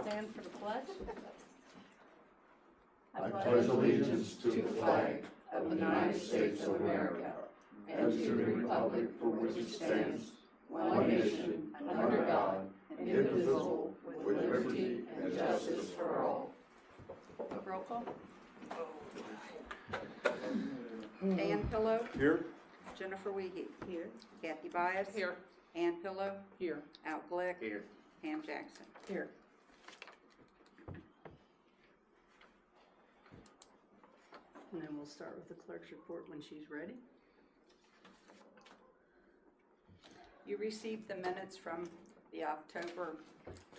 stand for the pledge. I pledge allegiance to the flag of the United States of America and to the republic for which it stands, one nation, under God, indivisible, with liberty and justice for all. Roll call. Dan Pillow, Here? Jennifer Wiehe, Here. Kathy Byas. Here. Ann Pillow, Here. Al Glick. Here. Pam Jackson. Here. And then we'll start with the clerk's report when she's ready. You received the minutes from the October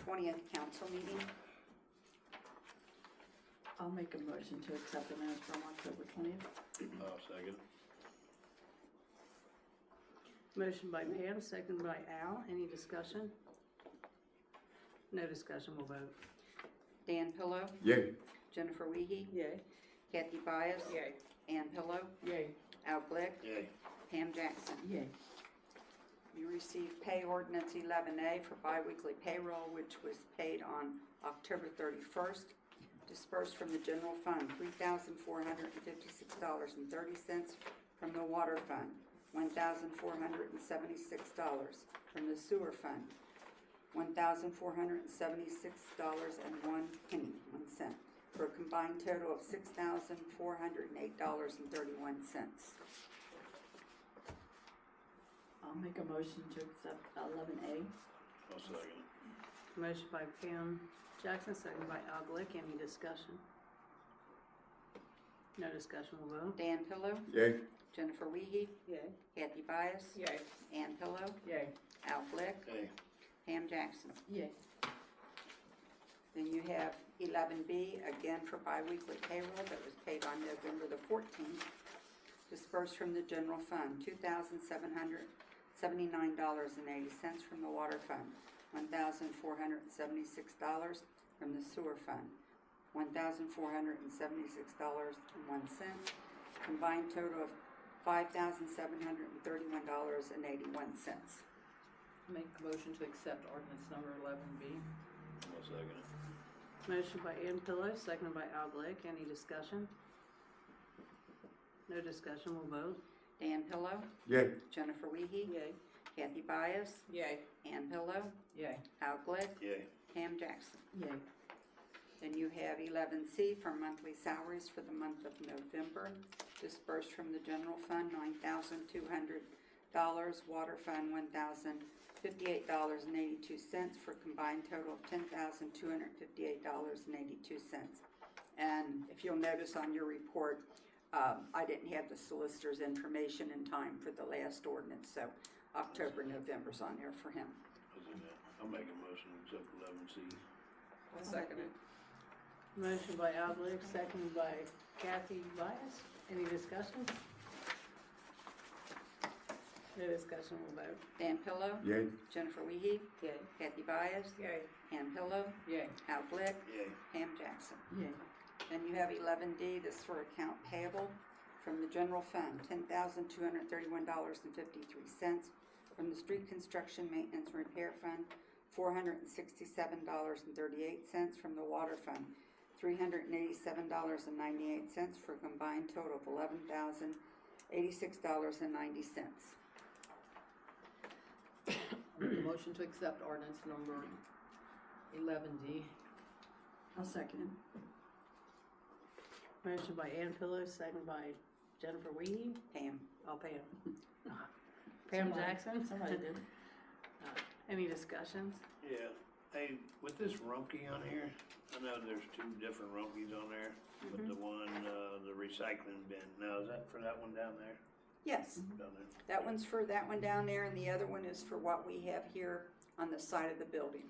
20th council meeting. I'll make a motion to accept the minutes from October 20th. I'll second. Motion by Pam, second by Al. Any discussion? No discussion, we'll vote. Dan Pillow, Yay. Jennifer Wiehe, Yay. Kathy Byas. Yay. Ann Pillow, Yay. Al Glick. Yay. Pam Jackson. Yay. You received pay ordinance 11A for biweekly payroll, which was paid on October 31st. Dispersed from the general fund, $3,456.30 from the water fund, $1,476 from the sewer fund, $1,476.01, for a combined total of $6,408.31. I'll make a motion to accept 11A. I'll second. Motion by Pam Jackson, second by Al Glick. Any discussion? No discussion, we'll vote. Dan Pillow, Yay. Jennifer Wiehe, Yay. Kathy Byas. Yay. Ann Pillow, Yay. Al Glick, Yay. Pam Jackson. Yay. Then you have 11B, again for biweekly payroll that was paid on November the 14th, dispersed from the general fund, $2,779.80 from the water fund, $1,476 from the sewer fund, $1,476.01, combined total of $5,731.81. Make a motion to accept ordinance number 11B. I'll second it. Motion by Ann Pillow, seconded by Al Glick. Any discussion? No discussion, we'll vote. Dan Pillow, Yay. Jennifer Wiehe, Yay. Kathy Byas, Yay. Ann Pillow, Yay. Al Glick, Yay. Pam Jackson. Yay. Then you have 11C for monthly salaries for the month of November, dispersed from the general fund, $9,200, water fund, $1,058.82, for a combined total of $10,258.82. And if you'll notice on your report, I didn't have the solicitor's information in time for the last ordinance, so October, November's on there for him. I'll make a motion to accept 11C. I'll second it. Motion by Al Glick, seconded by Kathy Byas. Any discussion? No discussion, we'll vote. Dan Pillow, Yay. Jennifer Wiehe, Yay. Kathy Byas, Yay. Ann Pillow, Yay. Al Glick, Yay. Pam Jackson. Yay. Then you have 11D, this for account payable from the general fund, $10,231.53. From the street construction maintenance and repair fund, $467.38. From the water fund, $387.98, for a combined total of $11,086.90. I'll make a motion to accept ordinance number 11D. I'll second it. Motion by Ann Pillow, seconded by Jennifer Wiehe. Pam. Oh, Pam. Pam Somebody- Jackson. Somebody did. Any discussions? Yeah, hey, with this Rumpke on here, I know there's two different Rumpkes on there, but the one, the recycling bin, now is that for that one down there? Yes, Down there? that one's for that one down there, and the other one is for what we have here on the side of the building.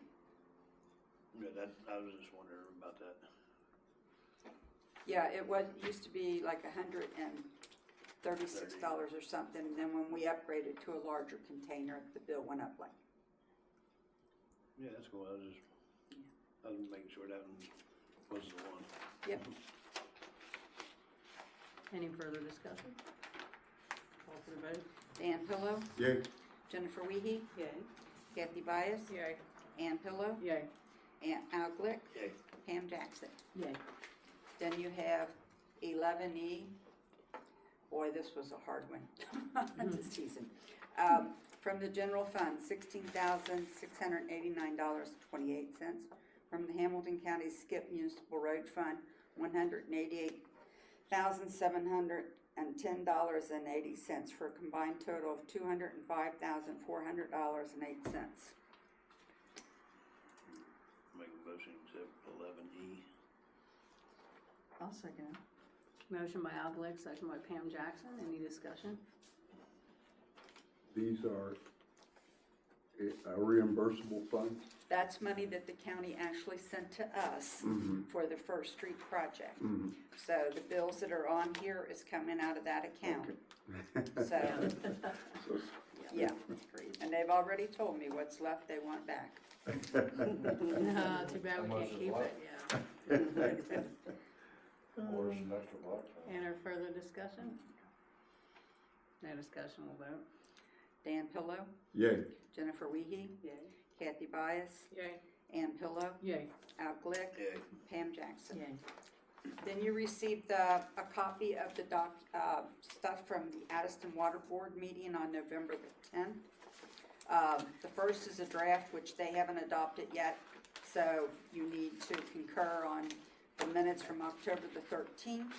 Yeah, that, I was just wondering about that. Yeah, it used to be like $136 or something, and then when we upgraded to a larger container, the bill went up like. Yeah, that's cool, I was making sure that one was the one. Yep. Any further discussion? Call for the vote. Dan Pillow, Yay. Jennifer Wiehe, Yay. Kathy Byas, Yay. Ann Pillow, Yay. Al Glick, Yay. Pam Jackson. Yay. Then you have 11E. Boy, this was a hard one. I'm just teasing. From the general fund, $16,689.28. From the Hamilton County Skip Municipal Road Fund, $188,710.80 for a combined total of $205,400.08. Make a motion to accept 11E. I'll second it. Motion by Al Glick, second by Pam Jackson. Any discussion? These are reimbursable funds? That's money that the county actually sent to us for the First Street project. So the bills that are on here is coming out of that account. So, yeah, and they've already told me what's left they want back. No, too bad we can't keep it, yeah. Or some extra black. Any further discussion? No discussion, we'll vote. Dan Pillow, Yay. Jennifer Wiehe, Yay. Kathy-Byess, Yay. Ann Pillow, Yay. Al Glick, Yay. Pam Jackson. Yay. Then you received a copy of the stuff from the Addyston Water Board meeting on November the 10th. The first is a draft, which they haven't adopted yet, so you need to concur on the minutes from October the 13th.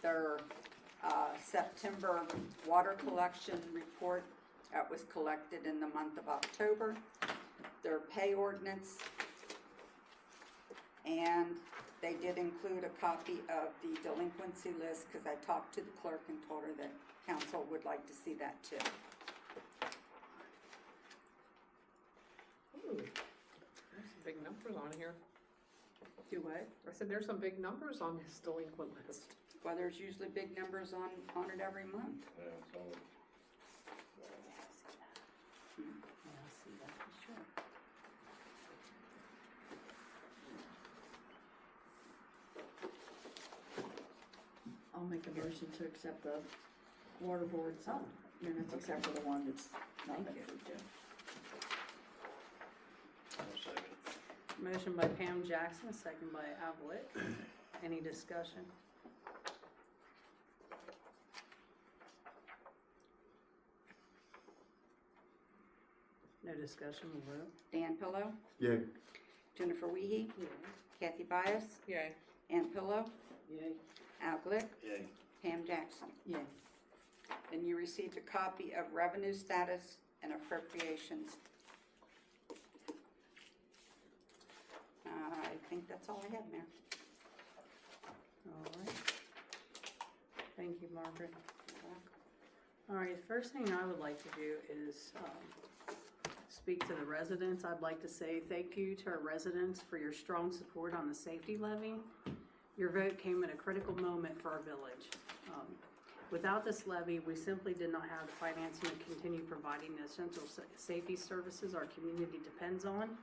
Their September water collection report that was collected in the month of October. Their pay ordinance, and they did include a copy of the delinquency list because I talked to the clerk and told her that council would like to see that too. Ooh, there's some big numbers on here. Do what? I said there's some big numbers on this delinquent list. Well, there's usually big numbers on it every month. Yeah, I'll see that for sure. I'll make a motion to accept the water board's minutes, except for the one that's not been approved yet. I'll second it. Motion by Pam Jackson, second by Al Glick. Any discussion? No discussion, we'll vote. Dan Pillow, Yay. Jennifer Wiehe, Yay. Kathy-Byess, Yay. Ann Pillow, Yay. Al Glick, Yay. Pam Jackson. Yay. And you received a copy of revenue status and appropriations. I think that's all I have, Mayor. All right. Thank you, Margaret. All right, the first thing I would like to do is speak to the residents. I'd like to say thank you to our residents for your strong support on the safety levy. Your vote came at a critical moment for our village. Without this levy, we simply did not have the financing to continue providing the essential safety services our community depends on.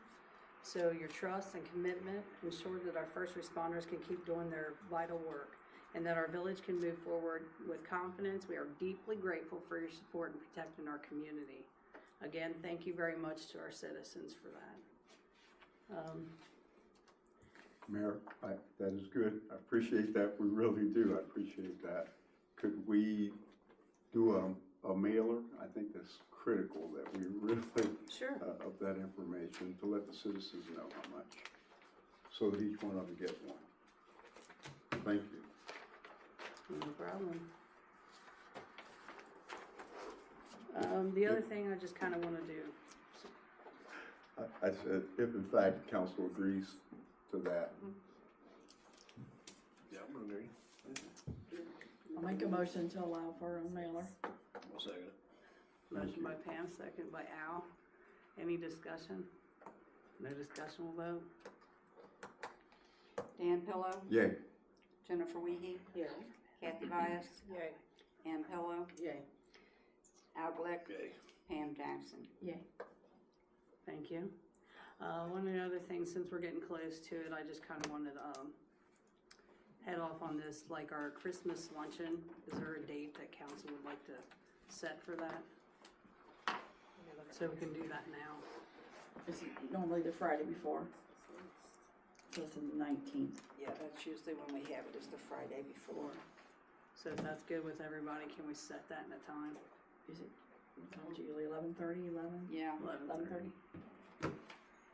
So your trust and commitment ensure that our first responders can keep doing their vital work and that our village can move forward with confidence. We are deeply grateful for your support in protecting our community. Again, thank you very much to our citizens for that. Mayor, that is good. I appreciate that. We really do. I appreciate that. Could we do a mailer? I think that's critical that we really, Sure. of that information to let the citizens know how much, so that each one of them get one. Thank you. No problem. The other thing I just kind of want to do, I said, if in fact council agrees to that. Yeah, I'm gonna agree. I'll make a motion to allow for a mailer. I'll second it. motion by Pam, second by Al. Any discussion? No discussion, we'll vote. Dan Pillow, Yay. Jennifer Wiehe, Yay. Kathy-Byess, Yay. Ann Pillow, Yay. Al Glick, Yay. Pam Jackson. Yay. Thank you. One other thing, since we're getting close to it, I just kind of wanted to head off on this, like our Christmas luncheon. Is there a date that council would like to set for that? So we can do that now. Is it normally the Friday before? So it's the 19th. Yeah, that's usually when we have it, is the Friday before. So if that's good with everybody, can we set that in a time? Is it, what time's it usually 11:30, 11? Yeah. 11:30?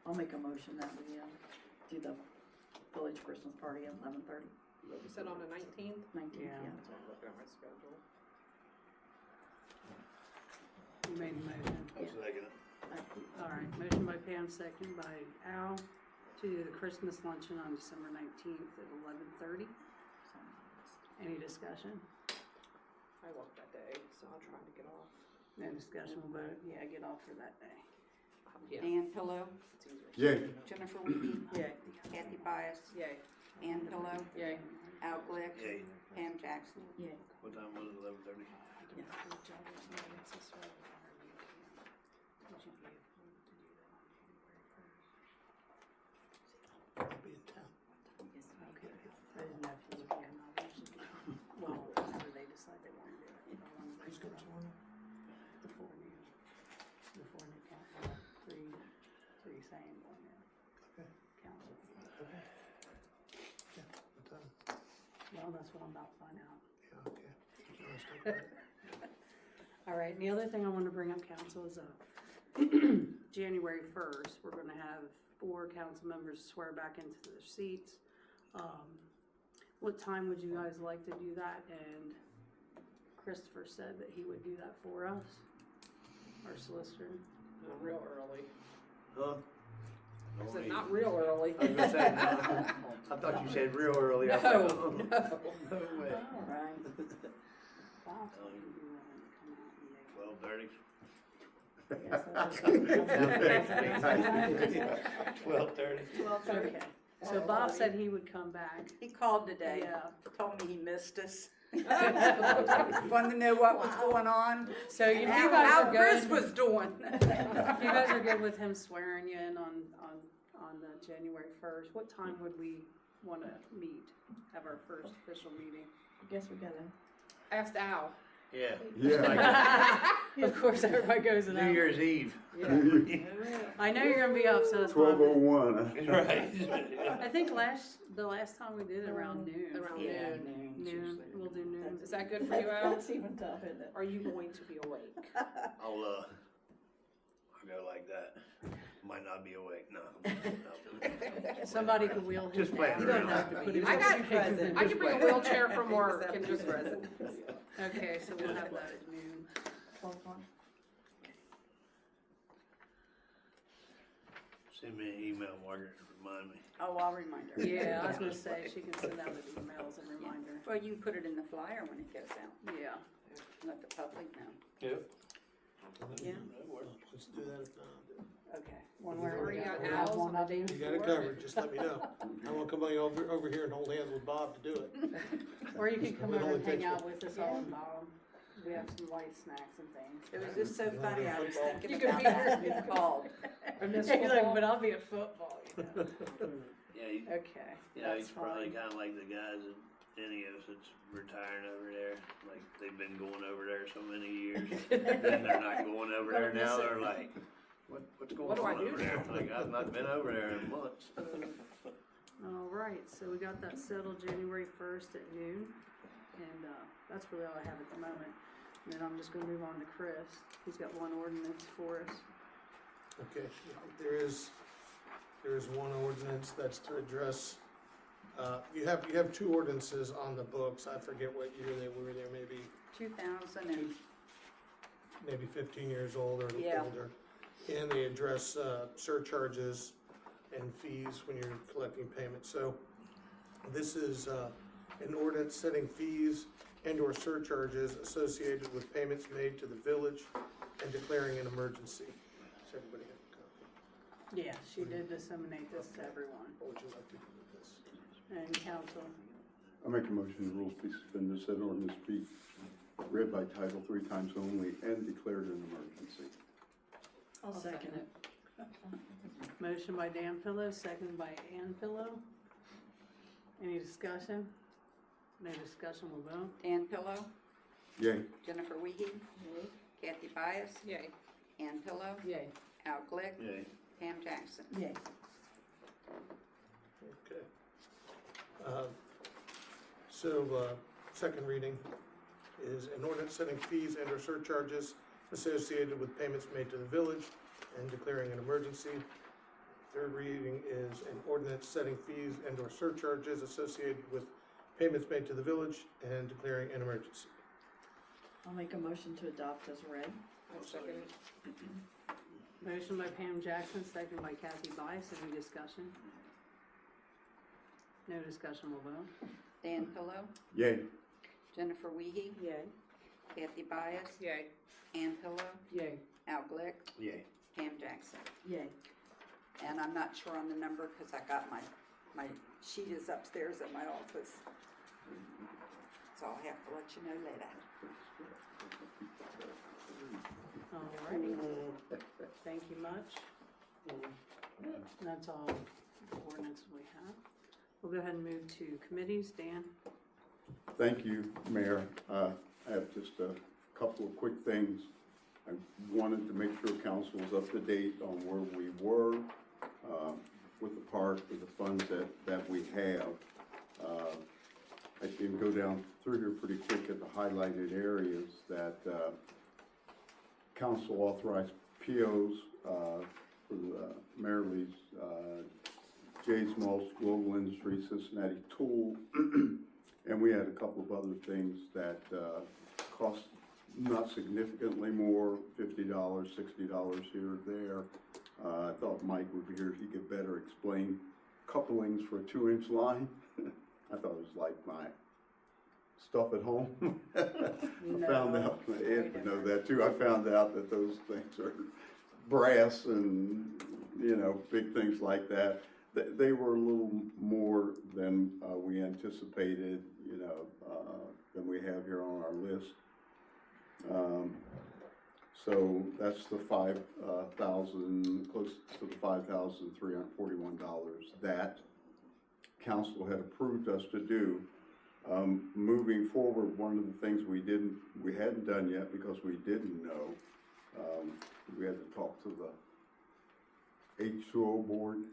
I'll make a motion that we, do the village Christmas party at 11:30, You said on the 19th? 19th, Yeah. yeah. So I'm looking at my schedule. You made the motion. I'll second it. All right, motion by Pam, second by Al, to do the Christmas luncheon on December 19th at 11:30. Any discussion? I work that day, so I'll try to get off. No discussion, we'll vote, yeah, get off for that day. Yeah, Dan Pillow, it's easier. Yay. Jennifer Wiehe, Yeah. Kathy Byess, Yay. Ann Pillow, Yay. Al Glick, Yay. Pam Jackson. Yeah. What time was it, 11:30? I'll be in town. Okay. I didn't know if you were here, well, whenever they decide they want to do it. Who's going to morning? The four new council, three saying one new Okay. council. Okay. Yeah, what time? Well, that's what I'm about to find out. Yeah, okay. You wanna start with it? All right, and the other thing I want to bring up, council, is January 1st, we're going to have 4 council members swear back into their seats. What time would you guys like to do that? And Christopher said that he would do that for us, our solicitor. Not real early. Huh? I said not real early. I was gonna say, no. I thought you said real early. I was No, like, oh, no. No way. All right. Wow, so we can do that when we come out. 12:30? Yes, that's- 12:30. Okay, so Bob said he would come back. He called today, Yeah, told me he missed us. Wanted to know what was going on, so if you and guys how are Chris good, was doing. if you guys are good with him swearing you in on January 1st, what time would we want to meet, have our first official meeting? I guess we gotta, Asked Al. Yeah. Yeah. Of course, everybody goes in. New Year's Eve. Yeah. I know you're gonna be up, so it's fine. 12:01. Right. I think the last time we did it around noon. Around Yeah. noon. Noon, we'll do noon. Is that good for you, Al? that's even tough, isn't it? Are you going to be awake? I'll go like that. Might not be awake, no. Somebody could wheel him Just playing down. around. I got, I can bring a wheelchair from work and just. Okay, so we'll have that at noon. 12 o'clock? Send me an email, Margaret, to remind me. Oh, I'll remind her. Yeah, I was gonna say, she can send out the emails and remind her. Well, you can put it in the flyer when it goes out, Yeah, let the public know. Yep. yeah, Let's do that. okay. One way or Already the got other. We'll have Al's one on of the you. You got it covered, just let me know. I won't come over here and hold hands with Bob to do it. Or you can come We over only and hang take- out with us all involved. We have some light snacks and things. It was just so funny, I was thinking You could about be that, here. you called. He's like, but I'll be at football, you know. Yeah, Okay, he's that's probably fine. kinda like the guys at Enios that's retiring over there. Like, they've been going over there so many years. Then they're not going over there now, they're like, what's going What do I on do over there? now? Like, I've not been over there in months. All right, so we got that settled January 1st at noon, and that's really all I have at the moment. And then I'm just gonna move on to Chris. He's got one ordinance for us. Okay, there is one ordinance that's to address, you have 2 ordinances on the books. I forget what year they were, they're maybe 2000 and, 15 years old or Yeah. older. And they address surcharges and fees when you're collecting payments. So this is an ordinance setting fees and/or surcharges associated with payments made to the village and declaring an emergency. Does everybody have a copy? Yeah, she did disseminate this to everyone, What would you like to do with this? and council. I make a motion the rules be suspended, said ordinance be read by title 3 times only and declared an emergency. I'll second it. Motion by Dan Pillow, seconded by Ann Pillow. Any discussion? No discussion, we'll vote. Dan Pillow, Yay. Jennifer Wiehe, Kathy Byess, Yay. Ann Pillow, Yay. Al Glick, Yeah. Pam Jackson. Yay. Okay. So, second reading is an ordinance setting fees and/or surcharges associated with payments made to the village and declaring an emergency. Third reading is an ordinance setting fees and/or surcharges associated with payments made to the village and declaring an emergency. I'll make a motion to adopt as read. I'll second it. Motion by Pam Jackson, second by Kathy Bice. Any discussion? No discussion, we'll vote. Dan Pillow, Yay. Jennifer Wiehe, Yay. Kathy Byess, Yay. Ann Pillow, Yay. Al Glick, Yay. Pam Jackson. Yay. And I'm not sure on the number because I got my sheet is upstairs at my office. So I'll have to let you know later. Alrighty, thank you much. That's all the ordinance we have. We'll go ahead and move to committees. Dan? Thank you, Mayor. I have just a couple of quick things. I wanted to make sure council was up to date on where we were with the park, with the funds that we have. I can go down through here pretty quick at the highlighted areas that council authorized POs for the Maryland's Jay's Mulch, Global Industries, Cincinnati Tool, and we had a couple of other things that cost not significantly more, $50, $60 here or there. I thought Mike would be here, he could better explain couplings for a 2-inch line. I thought it was like my stuff at home. I found out, Ed would know that too, I found out that those things are brass and, you know, big things like that. They were a little more than we anticipated, you know, than we have here on our list. So that's the 5,000, close to the $5,341 that council had approved us to do. Moving forward, one of the things we hadn't done yet because we didn't know, we had to talk to the H2O board,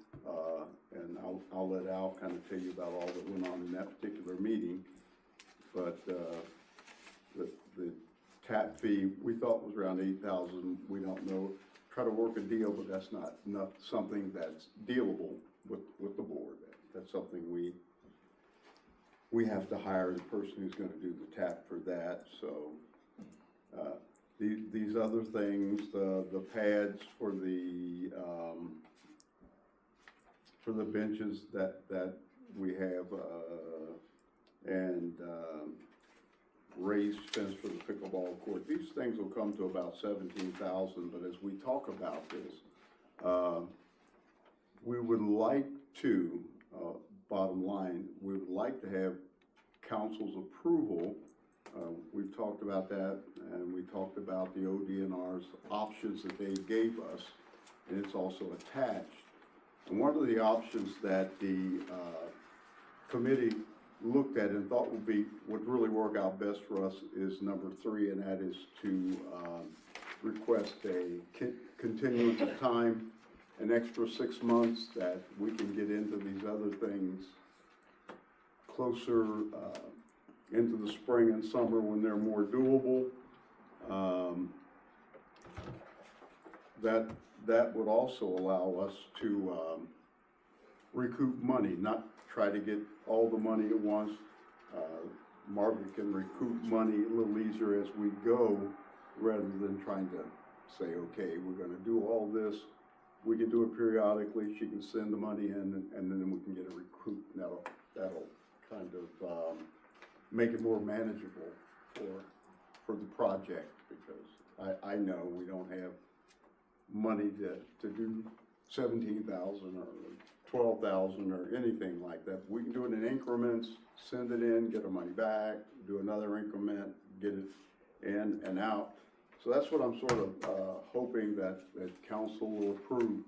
and I'll let Al kind of tell you about all that went on in that particular meeting. But the tap fee we thought was around $8,000. We don't know. Try to work a deal, but that's not something that's dealable with the board. That's something we have to hire the person who's going to do the tap for that. So these other things, the pads for the benches that we have, and raised fence for the pickleball court. These things will come to about $17,000. But as we talk about this, we would like to, bottom line, we would like to have council's approval. We've talked about that, and we talked about the ODNR's options that they gave us, and it's also attached. And one of the options that the committee looked at and thought would really work out best for us is number 3, and that is to request a continuance of time, an extra 6 months, that we can get into these other things closer into the spring and summer when they're more doable. That would also allow us to recoup money, not try to get all the money at once. Margret can recoup money a little easier as we go, rather than trying to say, okay, we're going to do all this. We can do it periodically. She can send the money in, and then we can get a recoup. That'll kind of make it more manageable for the project, because I know we don't have money to do 17,000 or 12,000 or anything like that. We can do it in increments, send it in, get our money back, do another increment, get it in and out. So that's what I'm sort of hoping that council will approve,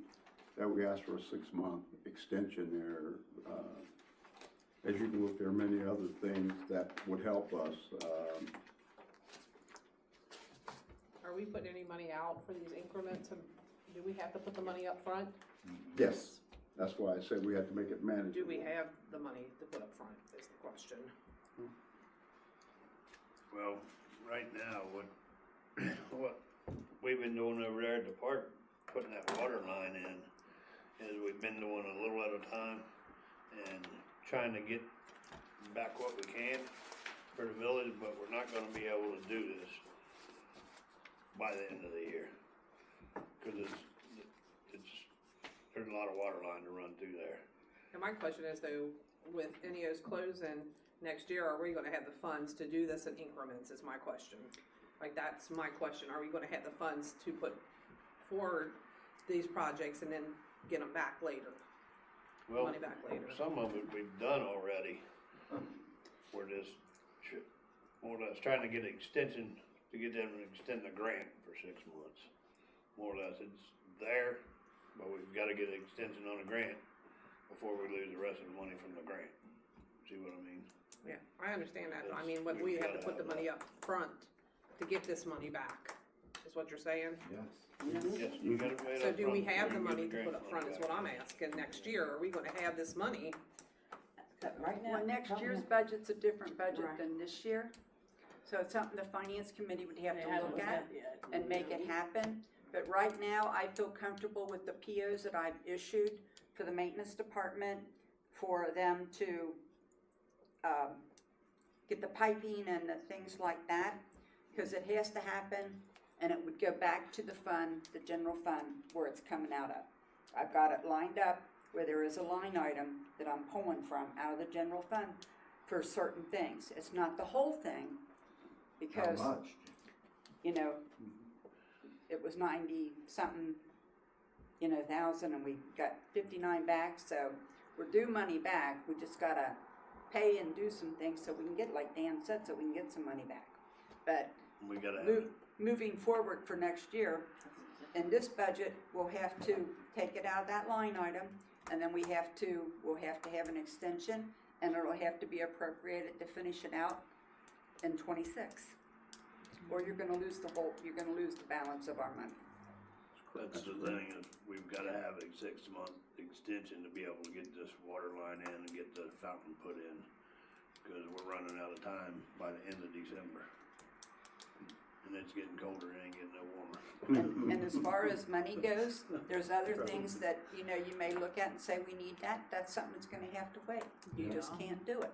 that we ask for a 6-month extension there. As you can look, there are many other things that would help us. Are we putting any money out for these increments? And do we have to put the money up front? Yes, that's why I said we have to make it manageable. Do we have the money to put up front is the question. Well, right now, what we've been doing over there at the park, putting that water line in, is we've been doing a little at a time and trying to get back what we can for the village, but we're not gonna be able to do this by the end of the year. Cause there's a lot of water line to run through there. And my question is though, with NEO's closing next year, are we gonna have the funds to do this in increments is my question. Like, that's my question. Are we gonna have the funds to put forward these projects and then get them back later? Well, Money back later. some of it we've done already. We're just, more or less trying to get an extension, to get them to extend the grant for 6 months. More or less, it's there, but we've gotta get an extension on the grant before we lose the rest of the money from the grant. See what I mean? Yeah, I understand that. I mean, but we have to put the money up front to get this money back, is what you're saying? Yes, you gotta pay it So up do we front have the before money you to get put the up grant front is money what I'm back. asking next year? Are we gonna have this money? Right now. Well, next year's budget's a different budget than this year, so it's something the finance committee would have They to haven't look had at yet. and make it happen. But right now, I feel comfortable with the POs that I've issued for the maintenance department, for them to, get the piping and the things like that, because it has to happen, and it would go back to the fund, the general fund, where it's coming out of. I've got it lined up where there is a line item that I'm pulling from out of the general fund for certain things. It's not the whole thing, because, How much? you know, it was 90-something, thousand, and we got 59 back, so we're due money back. We just gotta pay and do some things so we can get, like Dan said, so we can get some money back. But We gotta have it. moving forward for next year, in this budget, we'll have to take it out of that line item, and then we'll have to have an extension, and it'll have to be appropriated to finish it out in 26. Or you're gonna lose the balance of our money. That's the thing, is we've gotta have a 6-month extension to be able to get this water line in and get the fountain put in. Cause we're running out of time by the end of December. And it's getting colder, it ain't getting no warmer. And as far as money goes, there's other things that, you may look at and say, we need that. That's something that's gonna have to wait. You just can't do it.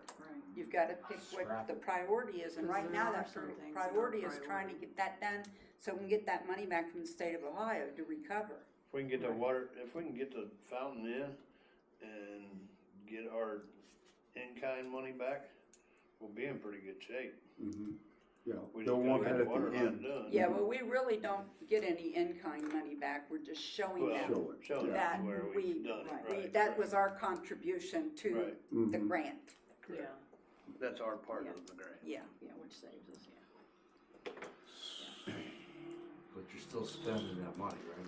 You've gotta pick what the priority is, and right now, that priority is trying to get that done, so we can get that money back from the state of Ohio to recover. If we can get if we can get the fountain in and get our in-kind money back, we'll be in pretty good shape. Yeah, We the just one gotta at get the water the line end. done. Yeah, well, we really don't get any in-kind money back. We're just showing Well, them showing that where we've done it, right. that was our contribution to Right. the grant. Yeah. That's our part of the grant. Yeah. Yeah, which saves us, But you're still spending that money, right?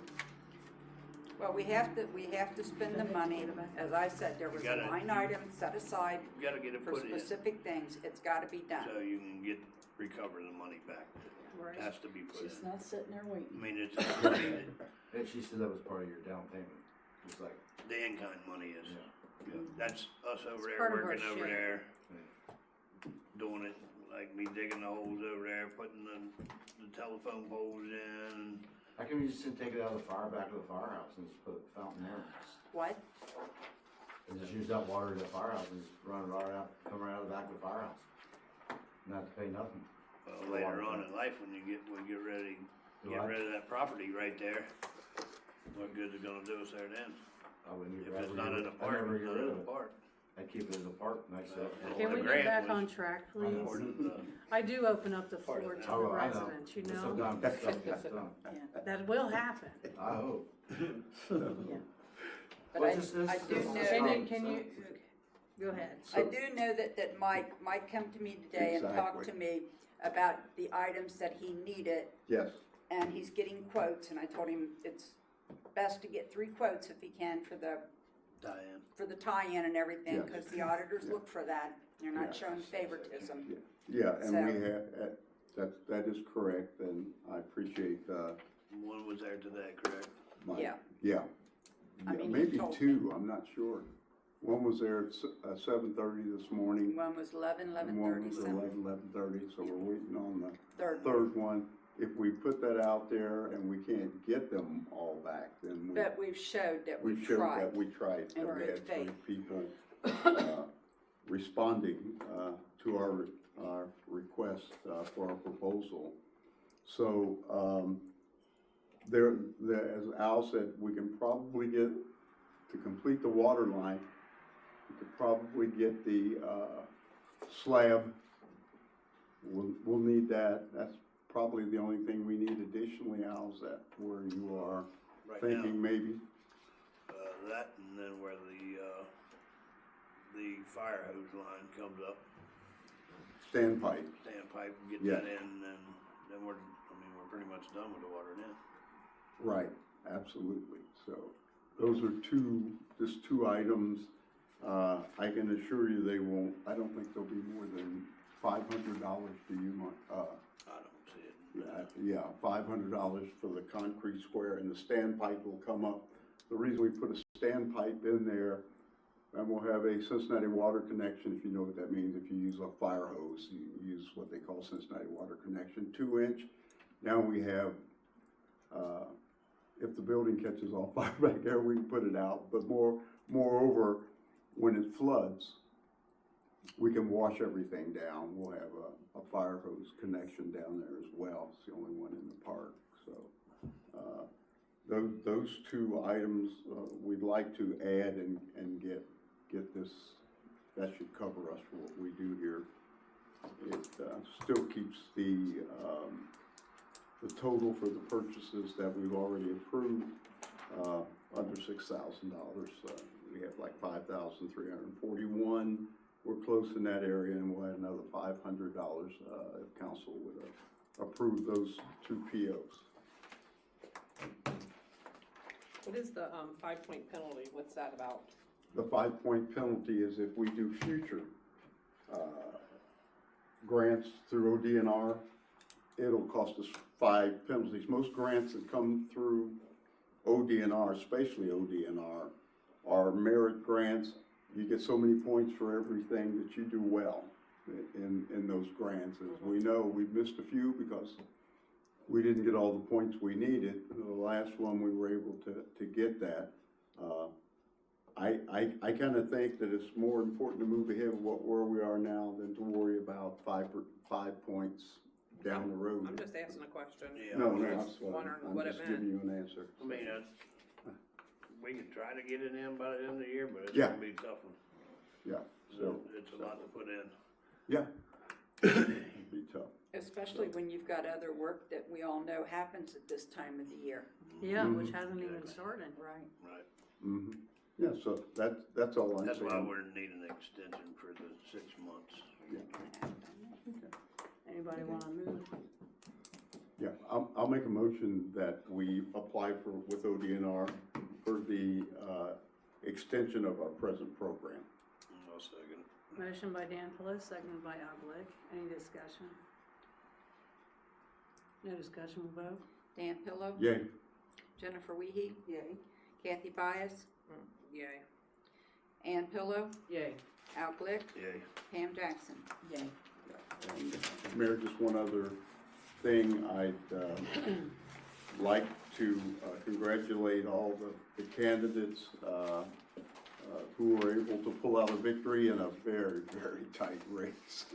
Well, we have to spend the money. As I said, there was a gotta- line item set aside You gotta get it for put in, specific things. It's gotta be done. so you can recover the money back. Right. It has to be put She's in. not sitting there I waiting. mean, it's needed. And she said that was part of your down payment, just like, The in-kind money is, yeah. that's us over there, part of our working over share. there, doing it, like me digging the holes over there, putting the telephone poles in. How come you just didn't take it out of the back of the firehouse and just put a fountain there? What? And just use that water in the firehouse and just run it right out, come right out of the back of the firehouse? Not to pay nothing. Well, later on in life, when we get ready, Do get I? rid of that property right there, what good is it gonna do us there then? I wouldn't If get it's rid not of in it. a I park, never it's get not rid in of a it. park. I keep it as a park, nice Well, stuff. Can the we grant get back was on track, I know. please? Part of the- I do open up the Part of floor that. to the Oh, I know. residents, you know? Sometimes that stuff gets done. That will happen. I hope. But Well, I just do this- know. Can you, go ahead. I do know that Mike come to me today and talked to me about the items that he needed, Yes. and he's getting quotes, and I told him it's best to get 3 quotes if he can for the tie-in and everything, Yes. because the auditors Yeah. look for that. They're not Yeah. showing favoritism. Yeah, and So- we have, that is correct, and I appreciate, One was there today, correct? my, Yeah. yeah. I mean, he Maybe told me. 2, I'm not sure. One was there at 7:30 this morning. One was 11, And one 11:30, was something. 11:30, so we're waiting on the Third. third one. If we put that out there and we can't get them all back, then But we've showed that we've we've showed tried. that we tried. In That we good had three faith. people responding to our request for our proposal. So as Al said, we can probably get, to complete the water line, we could probably get the slab. We'll need that. That's probably the only thing we need additionally. Al's that where you are Right thinking now, maybe? that and then where the fire hose line comes up, Standpipe. standpipe, get Yeah. that in, and then we're pretty much done with the water now. Right, absolutely. So those are just two items. I can assure you they won't, I don't think they'll be more than $500 to you, I don't see it. yeah, $500 for the concrete square, and the standpipe will come up. The reason we put a standpipe in there, and we'll have a Cincinnati water connection, if you know what that means. If you use a fire hose, you use what they call Cincinnati water connection, 2-inch. Now we have, if the building catches on fire back there, we can put it out. But moreover, when it floods, we can wash everything down. We'll have a fire hose connection down there as well. It's the only one in the park. So those two items we'd like to add and get this. That should cover us for what we do here. It still keeps the total for the purchases that we've already approved under $6,000. We have like 5,341. We're close in that area, and we'll add another $500 if council would approve those two POs. What is the 5-point penalty? What's that about? The 5-point penalty is if we do future grants through ODNR, it'll cost us 5 penalties. Most grants that come through ODNR, especially ODNR, are merit grants. You get so many points for everything that you do well in those grants. As we know, we've missed a few because we didn't get all the points we needed. The last one, we were able to get that. I kind of think that it's more important to move ahead with where we are now than to worry about 5 points down the road. I'm just asking a question. Yeah. No, I'm no, just that's fine. wondering I'm what it just meant. giving you an answer. I mean, we could try to get it in by the end of the year, but it's Yeah. gonna be a tough one. Yeah, So it's a lot to put in. yeah. It'd be tough. Especially when you've got other work that we all know happens at this time of the year. Yeah, Mhm. which hasn't even started. Right. Right. Mm-hmm. Yeah, so that's all I'm That's why saying. we're needing an extension for the 6 months. Anybody wanna move? Yeah, I'll make a motion that we apply with ODNR for the extension of our present program. I'll second. Motion by Dan Pillis, seconded by Al Glick. Any discussion? No discussion, we'll vote. Dan Pillow, Yay. Jennifer Wiehe. Yay. Kathy Byess, Yay. Ann Pillow, Yay. Al Glick, Yay. Pam Jackson. Yay. And Mayor, just one other thing, I'd like to congratulate all the candidates who were able to pull out a victory in a very, very tight race.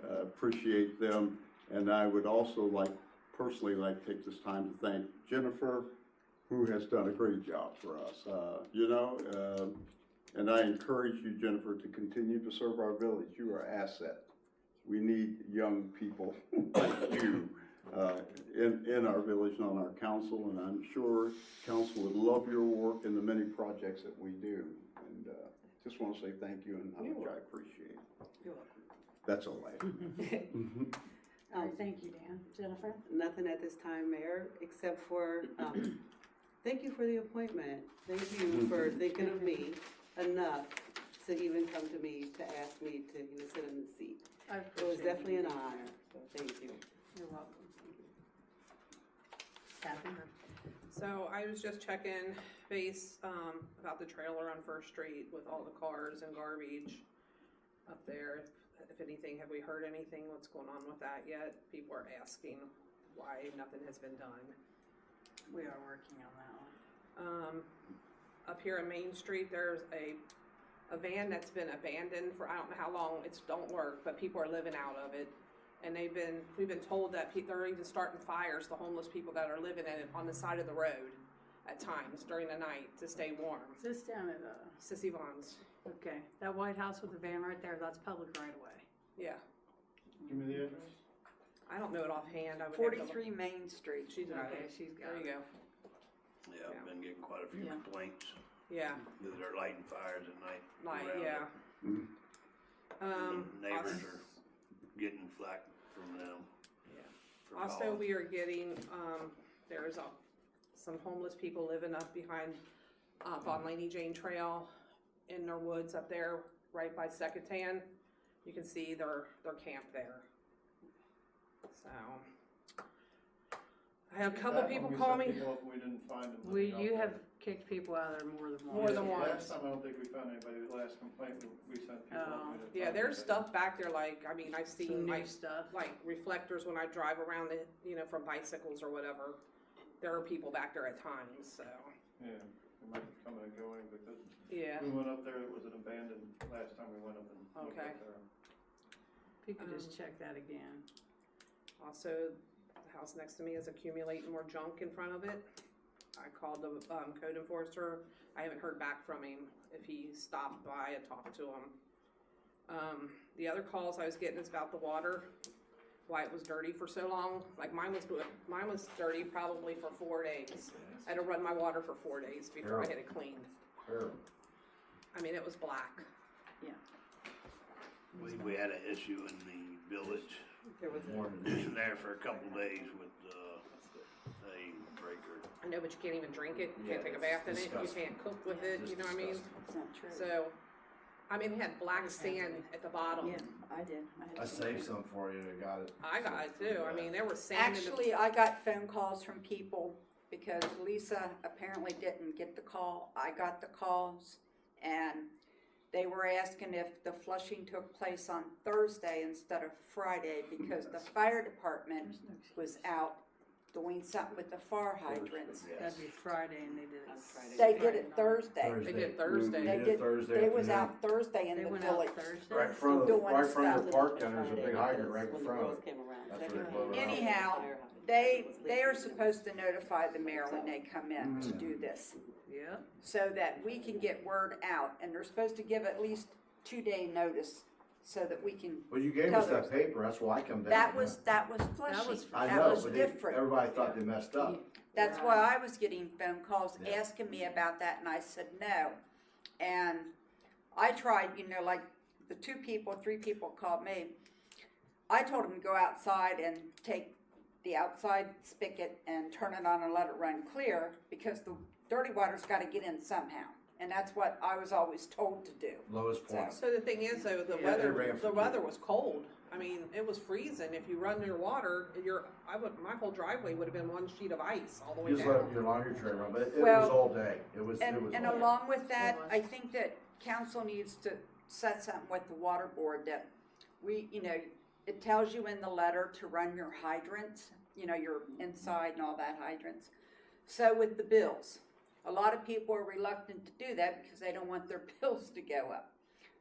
Appreciate them, and I would also personally like to take this time to thank Jennifer, who has done a great job for us. And I encourage you, Jennifer, to continue to serve our village. You are an asset. We need young people like you in our village and on our council, and I'm sure council would love your work and the many projects that we do. And just want to say thank you and how much I appreciate it. You're welcome. That's all I have. All right, thank you, Dan. Jennifer? Nothing at this time, Mayor, except for, thank you for the appointment. Thank you for thinking of me enough to even come to me to ask me to even sit in the seat. I It was appreciate definitely it. an honor, so thank you. You're welcome. Kathy? So I was just checking base, about the trailer on First Street with all the cars and garbage up there. If anything, have we heard anything, what's going on with that yet? People are asking why nothing has been done. We are working on that one. Up here in Main Street, there's a van that's been abandoned for I don't know how long. It's don't work, but people are living out of it. And we've been told that they're even starting fires, the homeless people that are living in it on the side of the road at times during the night to stay warm. Is this down at, Sissy Vaughn's. okay, that White House with the van right there, that's public right away. Yeah. Give me the address. I don't know it offhand. I would have to look. 43 Main Street. She's got Okay, it. she's got There it. you go. Yeah, I've been getting quite a few Yeah. complaints Yeah. that they're lighting fires at night. Like, around yeah. it. Um, Neighbors als- are getting flack from them. Yeah. for Also, calling. we are getting, there's some homeless people living up behind, on Laney Jane Trail in their woods up there, right by Secatan. You can see their camp there. So, I had a couple people call me. We didn't find them. You have kicked people out of there more than once. More than once. Last time, I don't think we found anybody. The last complaint, we sent people. Oh. we didn't Yeah, find there's anybody. stuff back there like, I mean, I've Some seen new like stuff. reflectors when I drive around it, from bicycles or whatever. There are people back there at times, so, Yeah, it might be coming and going, because yeah. we went up there, it was an abandoned, last time we went up and looked Okay. up there. If you could just check that again. Also, the house next to me is accumulating more junk in front of it. I called the code enforcer. I haven't heard back from him. If he stopped by and talked to him. The other calls I was getting is about the water, why it was dirty for so long. Like mine was dirty probably for 4 days. I had to run my water for 4 days before I had it cleaned. I mean, it was black. We had an issue in the village There was there for a couple days with, a breaker. I know, but you can't even drink it. You Yeah, can't take a it's bath in it. You disgusting. can't cook with it. You know what I mean? It's not true. So, I mean, it had black sand at the bottom. Yeah, I did. I saved some for you, I got it. I got it too. I mean, there was sand in the. Actually, I got phone calls from people because Lisa apparently didn't get the call. I got the calls, and they were asking if the flushing took place on Thursday instead of Friday because the fire department was out doing something with the fire hydrants. That'd be Friday and they did it. They did it Thursday. They did Thursday. They did did, Thursday they was afternoon. out Thursday in They the went out village. Thursday? Right in front of, Doing right in front of the stuff. park down there's a big hydrant right in front of it. That's where they blow it out. Anyhow, they are supposed to notify the mayor when they come in to do this, Yeah. so that we can get word out, and they're supposed to give at least 2-day notice, so that we can, Well, you gave us that paper, that's why I come down. that was flushing, was- I that know, was but different. everybody thought they messed up. That's why I was getting phone calls Yeah. asking me about that, and I said no. And I tried, like the 3 people called me. I told them to go outside and take the outside spigot and turn it on and let it run clear, because the dirty water's gotta get in somehow. And that's what I was always told to do. Lowest point. So the thing is though, the Yeah, they ran weather, for the two. weather was cold. I mean, it was freezing. If you run your water, my whole driveway would have been one sheet of ice all the way Just let down. your laundry tray run, but it was Well, all day. It was And all day. along with that, was. I think that council needs to set something with the water board that it tells you in the letter to run your hydrants, your inside and all that hydrants. So with the bills, a lot of people are reluctant to do that because they don't want their bills to go up.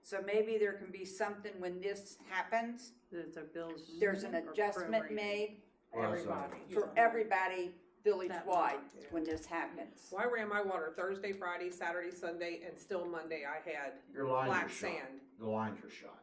So maybe there can be something when this happens, That the bills. there's an are adjustment prorated. made Well, Everybody. for everybody village-wide Yeah. when this happens. Well, I ran my water Thursday, Friday, Saturday, Sunday, and still Monday I had Your lines black are shot. sand. The lines are shot.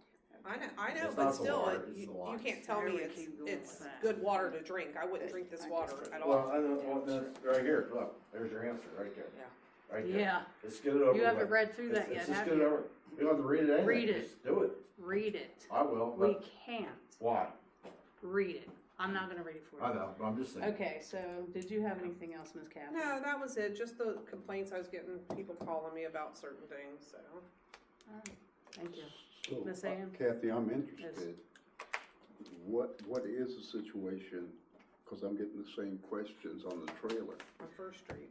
I know, It's but not the still, water, it's the you lines. can't tell me Everybody keep going it's with that. good water to drink. I wouldn't drink this water at Well, all. I know, well, that's right here, look, there's your answer, right there. Yeah. Right there. Yeah, Let's get it over with. you haven't read through that yet, Let's just have get it you? over. You don't have to read it anyway. Read it. Just do it. Read it. I will, We but can't why? read it. I'm not gonna read it for you. I know, but I'm just saying. Okay, so did you have anything else, Ms. Catherine? No, that was it. Just the complaints I was getting, people calling me about certain things, so. Thank you. So, Miss Ann? Kathy, I'm interested. What is the situation, because I'm getting the same questions on the trailer. On First Street.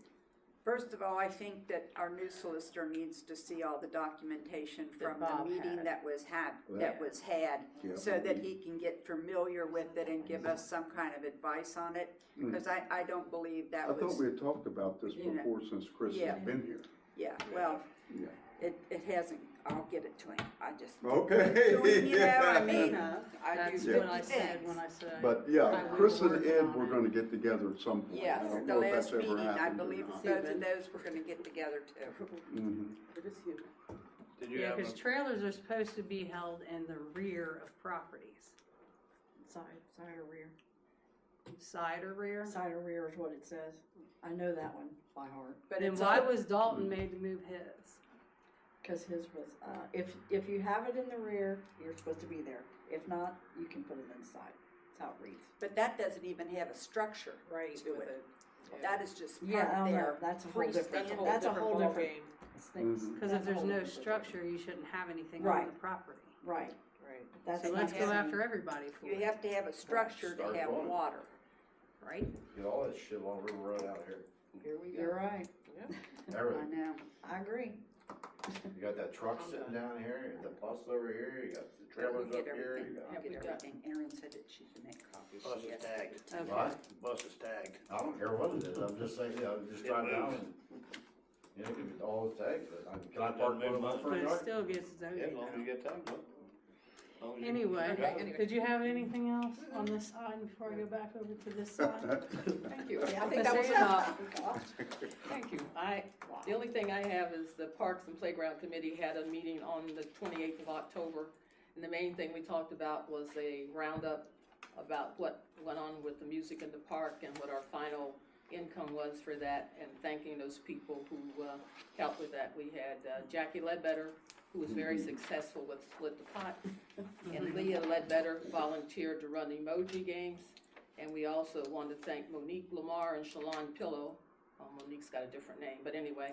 First of all, I think that our new solicitor needs to see all the documentation from the Bob meeting had. that was had, Yeah. so that he can get familiar with it and give us some kind of advice on it, because I don't believe that I thought was, we had talked about this you know, before since Chris yeah. has been here. yeah, well, Yeah. it hasn't, I'll get it to him, I just. Okay. You know, I mean, Enough. I do That's Yeah. what I 50 said things. when I said. But I yeah, will Chris and work Ed on were it. gonna get together at some point. Yes, I don't the know if that's last ever meeting, I happened or believe not. both of those were gonna get together too. Mhm. It is human. Did you Yeah, have because a, trailers are supposed to be held in the rear of properties. Side or rear. Side or rear? Side or rear is what it says. I know that one by heart. But Then it's why all, was Dalton made to move his? Cause his was, if you have it in the rear, you're supposed to be there. If not, you can put it inside. That's how it reads. but that doesn't even have a structure Right, to with it. it. Yeah. That is just Yeah, I part don't of know. their That's a whole different, freestanding. that's a whole ball different. game. things. Mhm. Because if That's a there's whole no different structure, you shouldn't have anything on Right. the property. Right. Right. That's So you let's have go to- after everybody for You it, have to have a structure to Start have going. water. right? Get all that shit along River Road out here. Here we You're go. right. I Everything. know. I agree. You got that truck sitting down here, you got the bus over here, you got the We'll trailers get up here, everything, you got. we'll get everything. Erin said that she can make copies. Bus She is has to tagged. give it to me. Okay. What? bus is tagged? I don't care what it is, I'm just saying, just It drive down moves. and, give it all the tags, but can I It park doesn't one of move my much. But front it yard? still gets Yeah, zoning as long as you now. get tagged, look. As long as you- Anyway, Okay. did you have anything else on this side before I go back over to this side? Thank you. Yeah, I think that was Say it. enough. Thank you. The only thing I have is the Parks and Playground Committee had a meeting on the 28th of October. And the main thing we talked about was a roundup about what went on with the music in the park and what our final income was for that, and thanking those people who helped with that. We had Jackie Ledbetter, who was very successful with Split the Pot, and Leah Ledbetter volunteered to run the emoji games. And we also want to thank Monique Lamar and Shalon Pillow. Monique's got a different name, but anyway,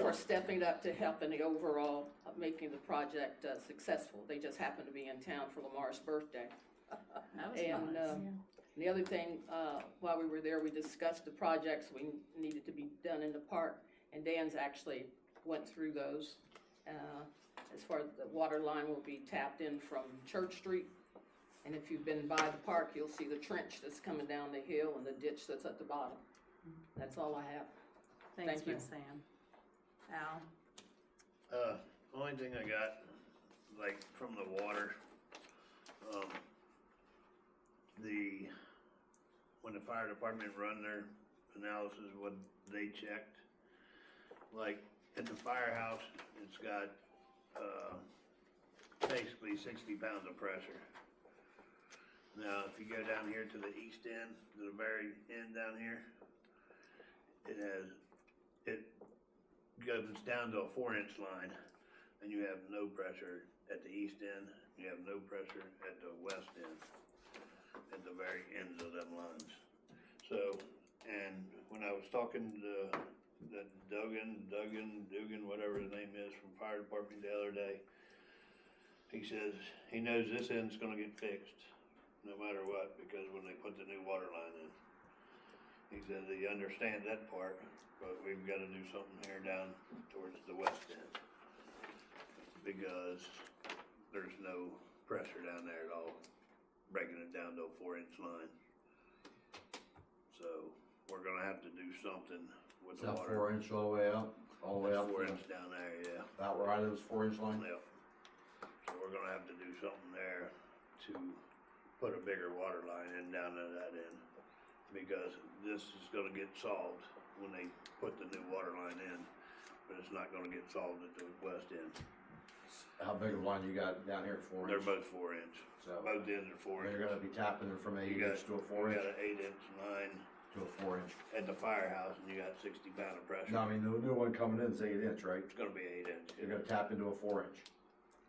for stepping up to help in the overall making the project successful. They just happened to be in town for Lamar's birthday. That was And nice. the other thing, while we were there, we discussed the projects we needed to be done in the park, and Dan's actually went through those. As far as the water line will be tapped in from Church Street, and if you've been by the park, you'll see the trench that's coming down the hill and the ditch that's at the bottom. That's all I have. Thanks, thank you. Miss Sam. Al? Only thing I got, like, from the water, when the fire department run their analysis, what they checked, like, at the firehouse, it's got, basically 60 pounds of pressure. Now, if you go down here to the east end, to the very end down here, it goes down to a 4-inch line, and you have no pressure at the east end, you have no pressure at the west end, at the very ends of them lines. So, and when I was talking to the Dugan, whatever his name is, from fire department the other day, he says he knows this end's gonna get fixed, no matter what, because when they put the new water line in. He says he understands that part, but we've gotta do something here down towards the west end. Because there's no pressure down there at all, breaking it down to a 4-inch line. So, we're gonna have to do something with Is the that water. 4 inch all the way up? All the way up? 4-inch down there, yeah. About where I live is 4 inch line? Yep. So we're gonna have to do something there to put a bigger water line in down to that end. Because this is gonna get solved when they put the new water line in, but it's not gonna get solved at the west end. How big of a line you got down here at 4 They're inch? both 4-inch, So, both ends are 4 you're inch. gonna be tapping it from 8 You got- inch to a 4 You inch got an 8-inch line to a 4 inch. at the firehouse and you got 60 pound of pressure. No, I mean, the new one coming in is 8 inch, right? It's gonna be 8-inch. You're gonna tap into a 4 inch.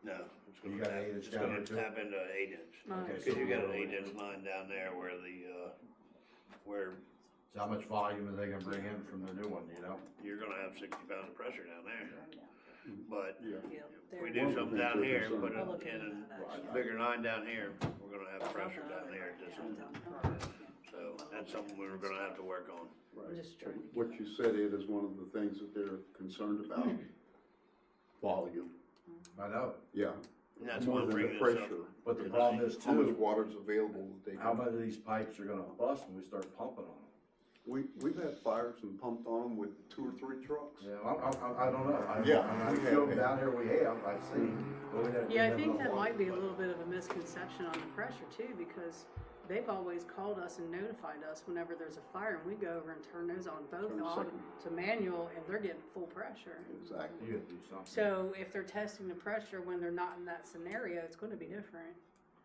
No, it's You gonna got tap, 8 inch it's down gonna there too? tap into 8-inch. Okay, Cause you got an so- 8-inch line down there where where So how much volume are they gonna bring in from the new one, do you know? you're gonna have 60 pounds of pressure down there. But Yeah. Yeah. if we there- do something down here, One of the put I'll look it in into that, a actually. bigger line down here, we're gonna have pressure down here at this end. So that's something we were gonna have to work on. I'm Right. just trying to. What you said, Ed, is one of the things that they're concerned about, volume. I know, Yeah. And that's More why I'm than the bringing this up. pressure. but the problem is How much too, water's available that they how can. many of these pipes are gonna bust when we start pumping on them? We've had fires and pumped on them with 2 or 3 trucks. Yeah, I don't know. Yeah, I we feel have. down here we have, I've seen. but we Yeah, I never think know that what. might be a little bit of a misconception on the pressure too, because they've always called us and notified us whenever there's a fire, and we go over and turn those on both Turn the on second. to manual, and they're getting full pressure. Exactly. You gotta do something. So if they're testing the pressure when they're not in that scenario, it's gonna be different.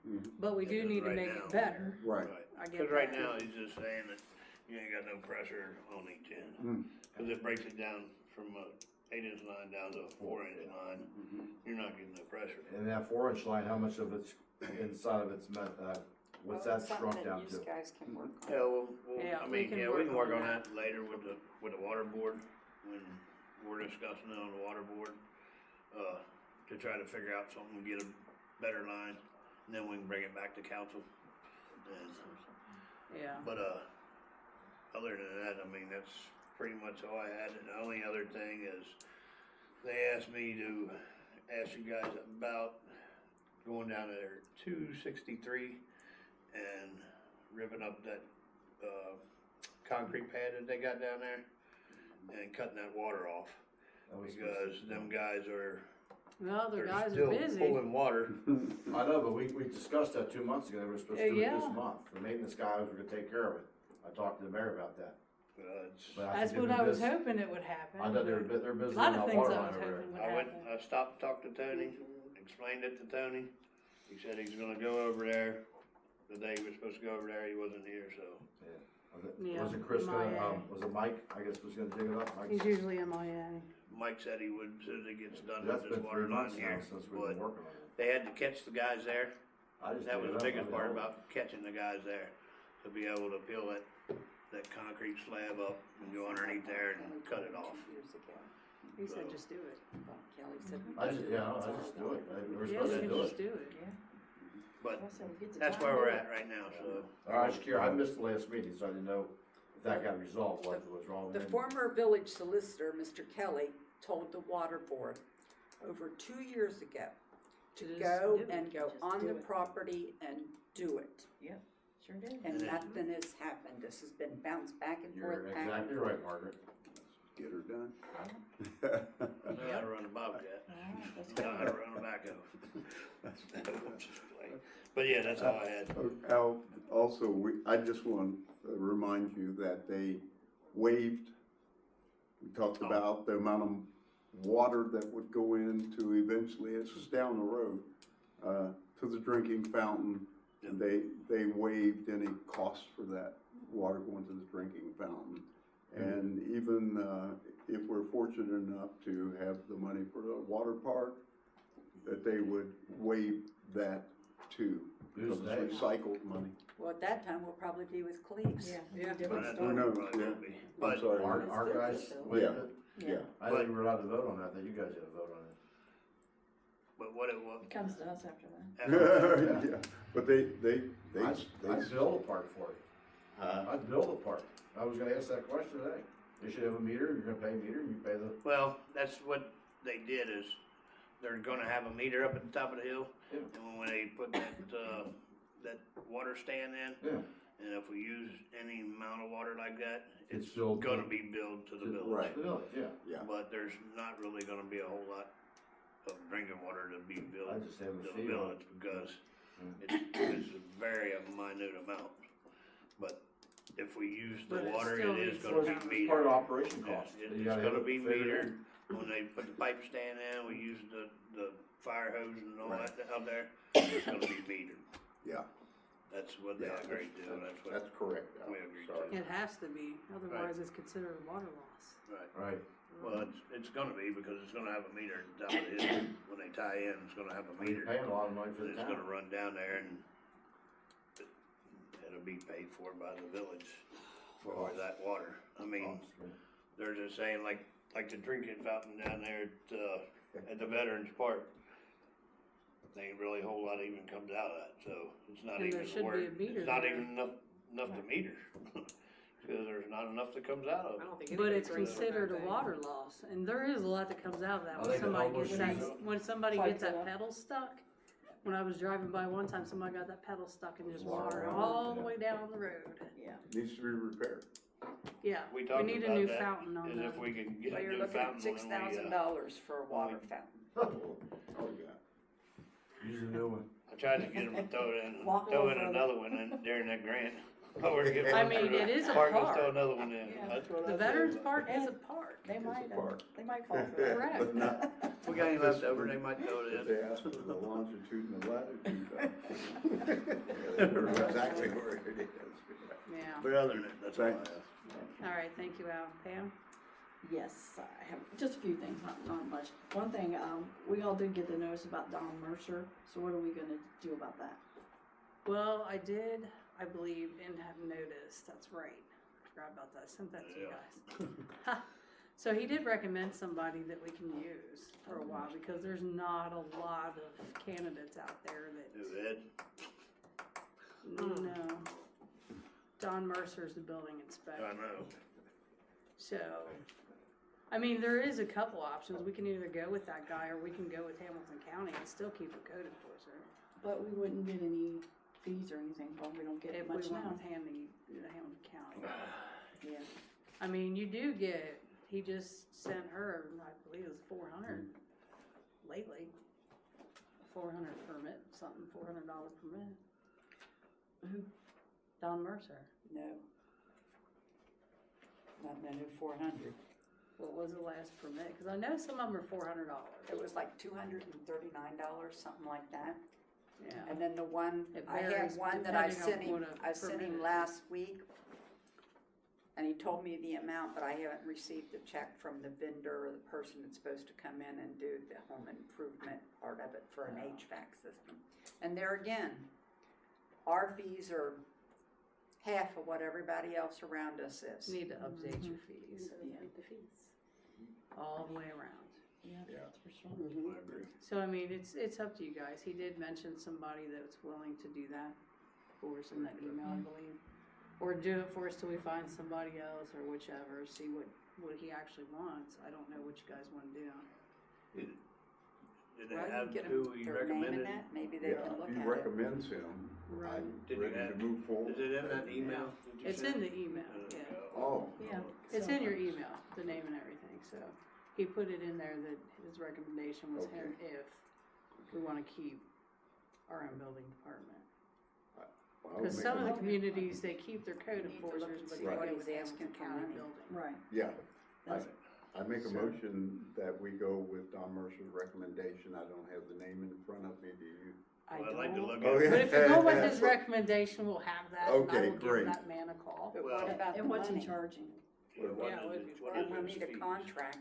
Mhm. But we do Yeah, need to right make now. it better. Right. I get Cause right that. now, he's just saying that you ain't got no pressure on each end. Mm. Cause it breaks it down from a 8-inch line down to a 4-inch line. You're not getting no pressure. And that 4-inch line, how much of it's inside of it's what's that shrunk down You to? guys can work on. Yeah, well, Yeah, I we mean, can yeah, we work can work on on that later with the water board, when we're discussing it on the water board, to try to figure out something, get a better line, and then we can bring it back to council. And, Yeah. but, other than that, I mean, that's pretty much all I had. And the only other thing is, they asked me to ask you guys about going down there 263 and ripping up that, concrete pad that they got down there and cutting that water off. That was Because them guys are, Well, the they're guys are still busy. pulling water. I know, but we discussed that 2 months ago, they were supposed to do it Yeah. this month. The maintenance guys were gonna take care of it. I talked to the mayor about that. It's- But That's think what they've I been was busy. hoping it would happen. I thought they're A busy lot on of that things water I line was over there. hoping would I went, happen. I stopped, talked to Tony, explained it to Tony. He said he's gonna go over there. The day he was supposed to go over there, he wasn't here, so. Yeah, Wasn't Chris gonna, MIA. was it Mike, I guess, was gonna dig it up? Mike's- He's usually MIA. Mike said he would, as soon as it gets done That's with this been water 3 line months now here. since we've But been working on it. they had to catch the guys there. I just That dig was it the up, biggest I part mean, about catching the guys there, to be able to peel that concrete slab up and go underneath there and cut it off. He said, just do it. Kelly said. I just do it. We're Yeah, supposed you to can do just it. do it. But Also, we get to that's try where and we're do at right now, so. I was curious, I missed the last meeting, so I didn't know if that got resolved, what was wrong. The then. former village solicitor, Mr. Kelly, told the water board over 2 years ago to Just go do it. and go Just on do the it. property and do it. Sure did. And nothing has happened. This has been bounced back and forth, You're back and exactly right, Margaret. Get her done. I know how to run a bobcat. I know how to run a backhoe. But yeah, that's all I had. Al, also, I just want to remind you that they waived, we talked about the amount of water that would go into eventually, it's just down the road, to the drinking fountain. And they waived any cost for that water going to the drinking fountain. And even, if we're fortunate enough to have the money for the water park, that they would waive that too. Because Who's it's they? recycled money. Well, at that time, we'll probably be with Cleves. Yeah, Yeah. it'd be a different But story. Who knows? probably will Yeah. be. I'm But sorry. Our guys, waived Yeah. it. Yeah. I think we were allowed to vote on that, that you guys had to vote on it. But what it was. It comes to us after that. Yeah, but they I'd build a park for it. I'd build a park. I was gonna ask that question today. They should have a meter, you're gonna pay a meter, and you pay the, Well, that's what they did is, they're gonna have a meter up at the top of the hill. Yeah. And when they put that water stand in, yeah. and if we use any amount of water like that, It's it's billed gonna to- be billed to the to- village. Right. The village, yeah. Yeah. But there's not really gonna be a whole lot of drinking water to be billed I just have to a the feel. village, because Mm. it's a very minute amount. But if we use the But it water, still it is needs gonna to be be It's metered. part of operation Yeah, costs. It's You gotta have gonna it be figured metered. in. When they put the pipe stand in, we use the fire hose and all that out there, it's gonna be metered. Yeah. That's what they Yeah, agreed to, and that's what That's correct. Al. we agreed Sorry. to. It has to be, otherwise it's considered water loss. Right. Right. Well, it's gonna be, because it's gonna have a meter at the top of the hill. When they tie in, it's gonna have a You're meter. paying a lot of money for And the it's town. gonna run down there, and it'll be paid for by the village for that water. I mean, they're just saying like the drinking fountain down there at the Veterans Park. There ain't really a whole lot even comes out of that, so it's not And there even should be worth, a meter it's not there. even enough enough to meter. Cause there's not enough that comes out of I it. don't think But anybody's it's ready for considered a that thing. water loss, and there is a lot that comes out of that, I when think somebody it gets almost that, is. when somebody Pipes gets it that up. pedal stuck. When I was driving by one time, somebody got that pedal stuck and just Water. water all the way down the road. Needs to be repaired. Yeah, We we talked need a about new that, fountain on is that. if we can get Well, a you're new looking at fountain when $6,000 for a water fountain. Oh, yeah. Use a new one. I tried to get them to throw in Walk throw over in it. another one during that grant. I was getting I one mean, for the it is a park, let's park. throw another one in. Yeah. That's what I The said. Veterans Park is a park. They might, park. they might fall for that. Correct. But not, If we got any left over, they might throw it if in. they ask for the longitude and the latitude. They know exactly where it is. Yeah, But other than that, that's all I Thanks. have. alright, thank you, Al. Pam? Yes, I have just a few things, not much. One thing, we all did get the notice about Don Mercer, so what are we gonna do about that? Well, I did, I believe, and have noticed, that's right. Forgot about that, I sent that to you guys. Ha. So he did recommend somebody that we can use for a while, because there's not a lot of candidates out there Who, that, Ed? no. Don Mercer's the building I inspector. know. So, I mean, there is a couple options. We can either go with that guy or we can go with Hamilton County and still keep a code enforcer. But we wouldn't get any fees or anything, well, we don't get If we much went now. with Hamilton County. Yeah. I mean, you do get, he just sent her, I believe it was 400 lately. 400 permit, something, $400 permit. Who? Don Mercer. No. Not no new 400. What was the last permit? Cause I know some of them are $400. It was like $239, something like that. Yeah. And then the one, It I had varies one that I depending on sent him, what a I sent permit him is. last week. And he told me the amount, but I haven't received the check from the vendor or the person that's supposed to come in and do the home improvement part of it for an HVAC system. And there again, our fees are half of what everybody else around us is. Need to update your fees. Yeah. All the way around. Yeah, Yeah. that's for sure. I agree. So I mean, it's up to you guys. He did mention somebody that's willing to do that for us in that email, I believe. Or do it for us till we find somebody else or whichever, see what he actually wants. I don't know what you guys wanna do. Did they Well, you have get who them he their name in recommended? that, maybe they Yeah, can look if he at it. recommends him, Right. I'm Did ready you have- to move forward. Is it in that email? that you It's sent? in the email, yeah. Oh. Yeah. It's So- in your email, the name and everything, so he put it in there that his recommendation was him if we wanna keep our own building department. Well, I would Cause make some a of the mo- communities, they keep their code You need to look enforcers, and but see they what go he with was asking Hamilton for County money. building. Right. Yeah, That's- I make a So- motion that we go with Don Mercer's recommendation. I don't have the name in front of me, do you? I Well, I'd like to don't, look Oh, at yeah. but if you go with his recommendation, we'll have that, and I Okay, will give great. that man a call. But Well- what about the And what's he money? charging? What Yeah, is what- it- what And is we'll his need a fees? contract.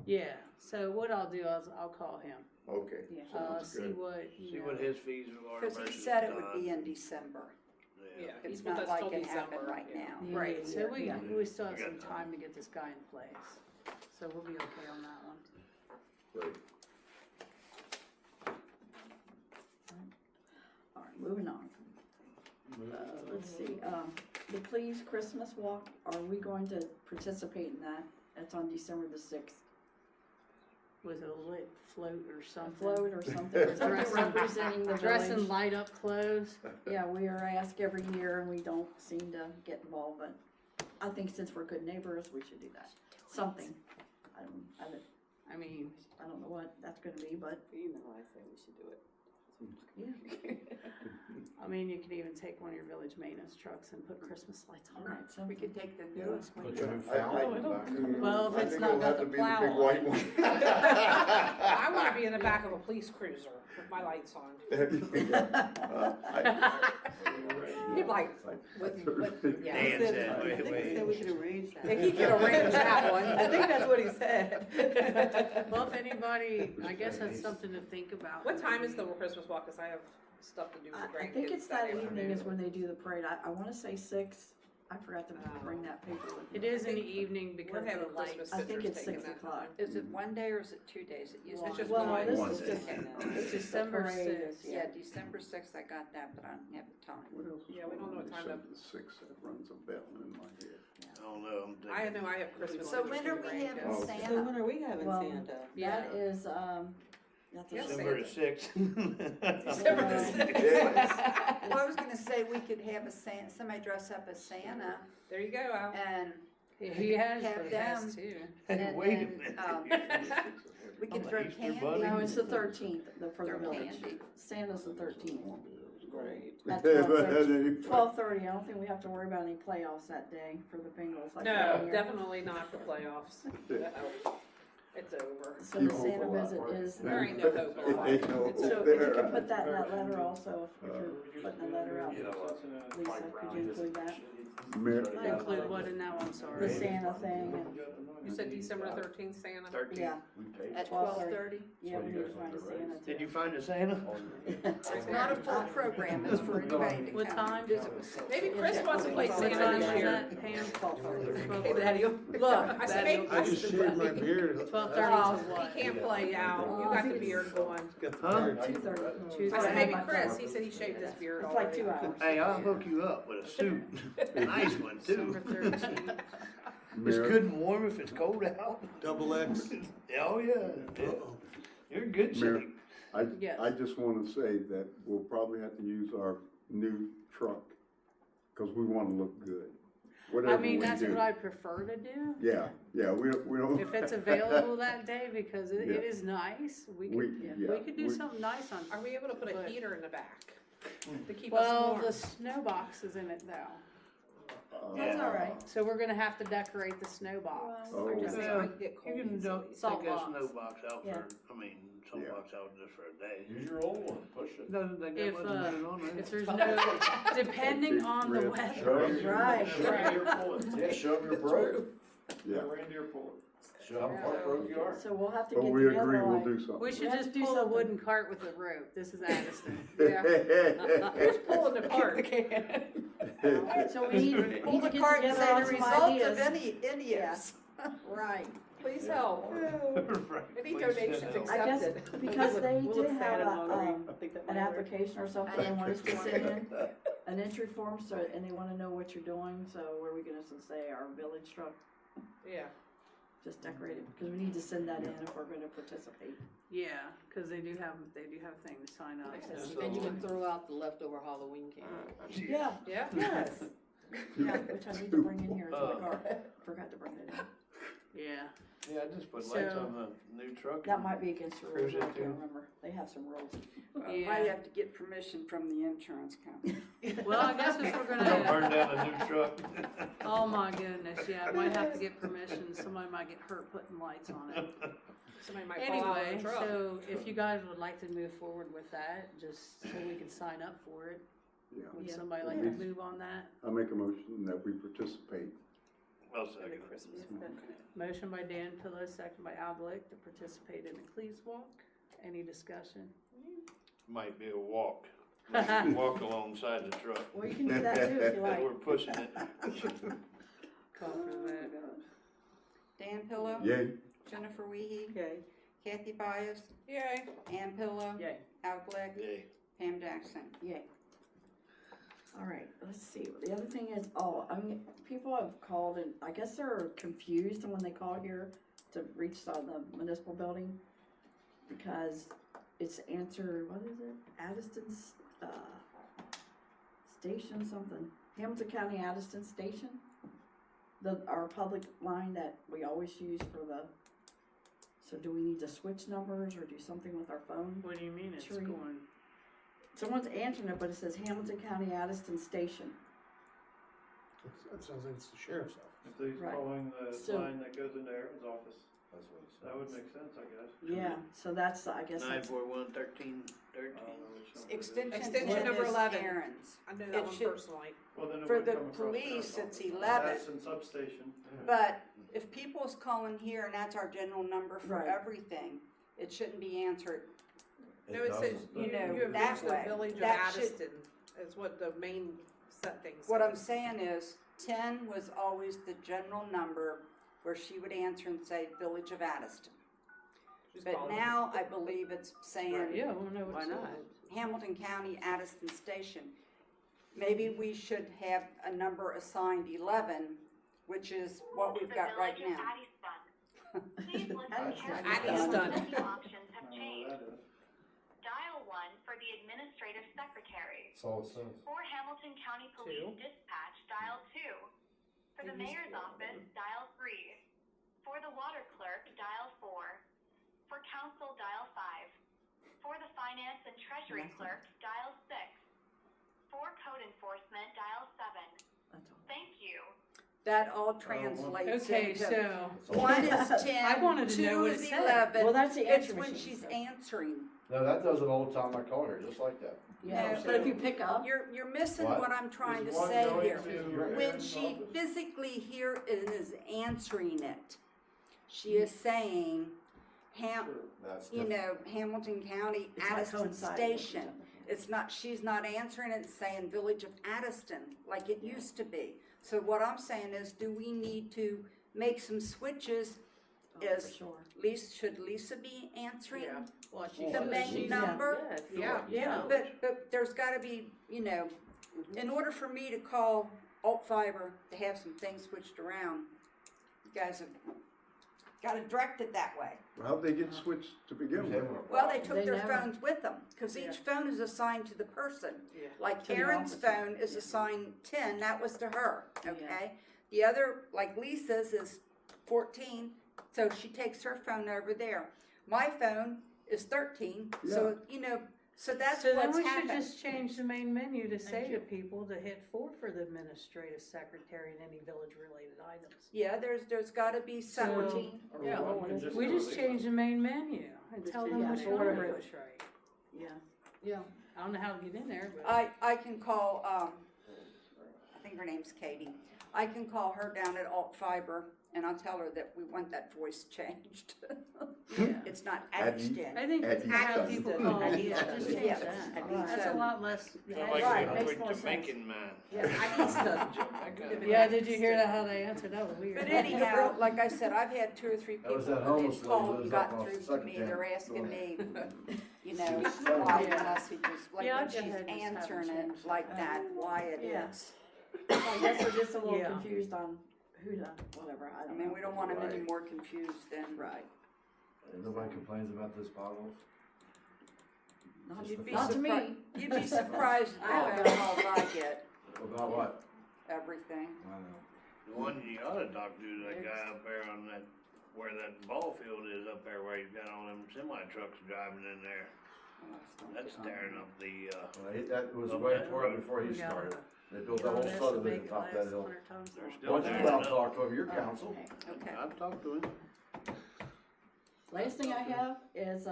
Yeah, so what I'll do is I'll call him, Okay, Yeah. sounds see good. what, See what his fees are Cause he versus said it would be Don's. in December. Yeah, It's he's with not us like till it happened December, right yeah. now. right, so we still have We got some time to get this guy in place, so we'll be okay on that one. Great. All right, moving on. Let's see, the Please Christmas Walk, are we going to participate in that? That's on December the 6th. Was it a lit float or A something? float or something, something representing the Dress in village. light up clothes? Yeah, we are asked every year and we don't seem to get involved, but I think since we're good neighbors, we should do that. Something. I mean, I don't know what that's gonna be, but. You know, I say we should do it. Yeah. I mean, you could even take one of your village maintenance trucks and put Christmas lights All on it. right, so We could take the newest one. Put your new I- fountain I- in the back. Well, if I it's think not it'll got have the to be plow big on white it. one. I wanna be in the back of a police cruiser with my lights on. You'd like, with, yeah. Dan said, I wait, think he wait. said we can arrange that. Yeah, he can arrange that one. I think that's what he said. Well, if anybody, I guess that's something to think about. What time is the Christmas walk? Cause I have stuff to do for I grandkids. think it's that evening afternoon. is when they do the parade. I wanna say 6, I forgot to bring that paper with me. It is in the evening because We're having of the lights. Christmas I think pictures it's taken 6 that o'clock. time. Is it one day or is it 2 days? It usually It's just Well, one. this One is day. just, it's just the December parade 6th. is, Yeah, December 6th, I got that, but I don't have the time. What else? Yeah, we don't know what time that- December 6th, that runs a bell in my head. I don't know, I'm thinking. I know I have Christmas. So pictures when for are the we having grandkids. Oh. So Santa? when are we having Well, Santa? That is, that's Yes, a- December the 6th. December the Well, I was gonna say we could have somebody dress up as Santa There you go, Al. and He has Have for the past them. two. Hey, And wait a then, minute. we could I'm throw an Easter candy. bunny. No, it's the 13th, for the Throw village. candy. Santa's the 13th. Great. At Yeah, 12:30. 12:30, I don't think we have to worry about any playoffs that day for the Bengals. like No, one year. definitely not the playoffs. Uh-oh. It's over. So the Santa visit is. There ain't no hope. Ain't no hope So if there. you can put that in that letter also, if you're putting a letter out, Lisa, could you include that? Mayor, Include what in that one, The sorry? Santa thing, and, You said December 13th, Santa? 13th. yeah, At 12:30. 12:30? Yeah, we need to find a Santa Did you too. find a Santa? It's not a full program, it's for anybody to What come time? visit with Santa. Maybe Chris wants to play What Santa time this is year. that, Pam? 12:30. Okay, Daddy, look, I said maybe I just Chris shaved my beard. 12:30 Oh, to what? he can't play out. You got the beard going. Got the Huh? beard. 2:30. I said maybe Chris, he said he shaved his beard It's like already. 2 hours. Hey, I'll hook you up with a suit. Nice one December too. 13th. It's Mayor, good and warm if it's cold out. Double X. Oh, yeah. Uh-oh. You're in good Mayor, shape. Yes. I just wanna say that we'll probably have to use our new truck, cause we wanna look good. I Whatever we mean, that's do. what I prefer to do. Yeah, we don't. If it's available that day, because it Yeah. is nice, we We- could, yeah, we could do we- something nice on. Are we able to put a But- heater in the back to keep us Well, warm? the snow box is in it though, That's all right. so we're gonna have to decorate the snow box. Oh. I just think it Yeah, might get You cold can easily. Salt take a box. snow box out Yeah. some Yeah. box out just for a day. Use your old one, push it. Doesn't think If, that much of it on there. If there's no, depending on the Red. weather. Show 'em your- Right, show 'em right. your pull- Yeah, show 'em your broke. Yeah, Show 'em how broke you are. So we'll have to but get we agree, together we'll like, do something. We should have just to do pull a something. wooden cart with a rope. This is Addyston. Who's pulling the cart? so we need Pull to the get cart and together say on the some result of ideas. any ifs. Right. Please help. Right, Any please donations send it. I guess accepted. because they We'll did look fat have and hungry. an application or something they want us to send in, an entry form, so, and they wanna know what you're doing, so what are we gonna say, our village truck, Yeah. just decorate it, because we need to send that in if we're gonna participate. Yeah, cause they do have a thing to sign up. And you can throw out the leftover Halloween candy. Yeah, Yeah? yes. Yeah, which I need to bring in here to the car, forgot to bring it in. Yeah, Yeah, I just put lights So- on the new truck. That might be against the rules, Cruise I it can't too. remember, they have some rules. Might yeah. have to get permission from the insurance company. Well, I guess if we're Don't gonna, burn down the new truck. oh my goodness, yeah, might have to get permission. Somebody might get hurt putting lights on it. Somebody might fall out of Anyway, the truck. so if you guys would like to move forward with that, just so we can sign up for it, Yeah, would Yeah. somebody like to move on that? I make a motion that we participate. Well, second. Motion by Dan Pillow, second by Al Glick to participate in the Please Walk. Any discussion? Might be a walk. Walk alongside the truck. Well, you can do that too if you like. We're pushing it. Call for that. Dan Pillow? Yay, Jennifer Wiehe? Okay. Kathy Byess? Yay. Ann Pillow? Yay. Al Glick? Yay. Pam Jackson? Yay. All right, let's see, the other thing is, I mean, people have called and I guess they're confused when they call here to reach the municipal building because it's what is it? Addyston's, station something, Hamilton County Addyston Station? Our public line that we always use for so do we need to switch numbers or do something with our phone? What do you mean it's Sure. going? Someone's answering it, but it says Hamilton County Addyston Station. That sounds like it's the sheriff's office. If he's Right. calling the So- line that goes into Aaron's office, That's what it that would says. make sense, I guess. Yeah, so that's, I guess that's, 941-1313. I don't know which number it is. Extension number is 11. Aaron's. I know It that one should- personally. Well, then it For would the come across police, Aaron's it's office. 11. Addison substation. But if people's calling here and that's our general number for Right. everything, it shouldn't be answered. No, it says, doesn't. you You know, have that reached the way. village of That should- Addyston, is what the main set thing says. What I'm saying is, 10 was always the general number where she would answer and say Village of Addyston. Just But call it. now I believe it's saying Yeah, I wanna know Why what's not? Hamilton County Addyston Station. Maybe we should have a number assigned 11, which is what we've got right now. Please listen carefully Addyston. as menu options have changed. Dial 1 for the administrative secretary. That's all it says. For Hamilton County Police Dispatch, dial 2. For the mayor's office, dial 3. For the water clerk, dial 4. For council, dial 5. For the finance and treasury clerk, dial 6. For code enforcement, dial 7. That's all. Thank you. That all translates Okay, into, so, one is 10, I wanted to know 2 what is it said. 11. Well, that's the It's answer when machine, she's so. answering. No, that does it all the time I call her, just like that. Yeah, No, but if you pick up, You're missing What? what I'm trying to Is one say going here. to When Aaron's she office? physically here is answering it, she is saying, That's you different. know, Hamilton County, it's not Addyston coinciding with each Station. other. It's not, she's not answering it, saying Village of Addyston, like it used to be. So what I'm saying is, do we need to make some switches? Oh, Is for sure. Should Lisa be answering Yeah. well, she the said main she's- number? Yeah. Yeah. But there's gotta be, you know, in order for me to call Alt Fiber to have some things switched around, you guys have gotta direct it that way. How'd they get switched to begin Who's with? having a Well, they problem? took They their never- phones with them, cause each phone is assigned to the person. Yeah. Like To the Aaron's office. phone is assigned 10, that was to her, Yeah. okay? The other, like Lisa's is 14, so she takes her phone over there. My phone is 13, so, you know, so that's So then what's we should happened. just change the main menu to say Thank to people to hit 4 for the administrative secretary and any village-related items. Yeah, there's gotta be some. So- Yeah, Or well, one can just We do just it. change the main menu and Just tell do them that. which Yeah, number whatever. to push right. Yeah. Yeah, I don't know how to get in there, but. I can call, I think her name's Katie. I can call her down at Alt Fiber and I'll tell her that we want that voice changed. Yeah. It's not Addyston. Addyston. I think Addyston. have people call, Addyston. just Yeah. change that. Addyston. That's a lot less. Sound like Right, they makes quit more sense. Jamaican man. Yeah, did you hear that, how they answered? That was weird. But anyhow, like I said, I've had 2 or 3 That people was that that homeless have lady called who and lives got up on through to Second me. They're Town. asking me, you know, Yeah. why the messages, like Yeah, I'll when go she's ahead and just have them answering it change like that. that, why it Yeah. is. So I guess we're just a little Yeah. confused on who to, whatever, I I don't know. mean, we don't want them any Right. more confused than. Right. And nobody complains about those potholes? Not, You'd be not to surprised, me. you'd be surprised at I the don't phone calls I get, About what? everything. I know. The one you ought to talk to, that guy up there on that, where that ball field is up there, where he's got all them semi trucks driving in there. That's tearing up the, That was Up way that before road. before he Yeah. started. They built the whole subdivision top of that hill. they're still Once you tearing don't up. talk over your council. Okay. I've talked to him. Last thing I have is,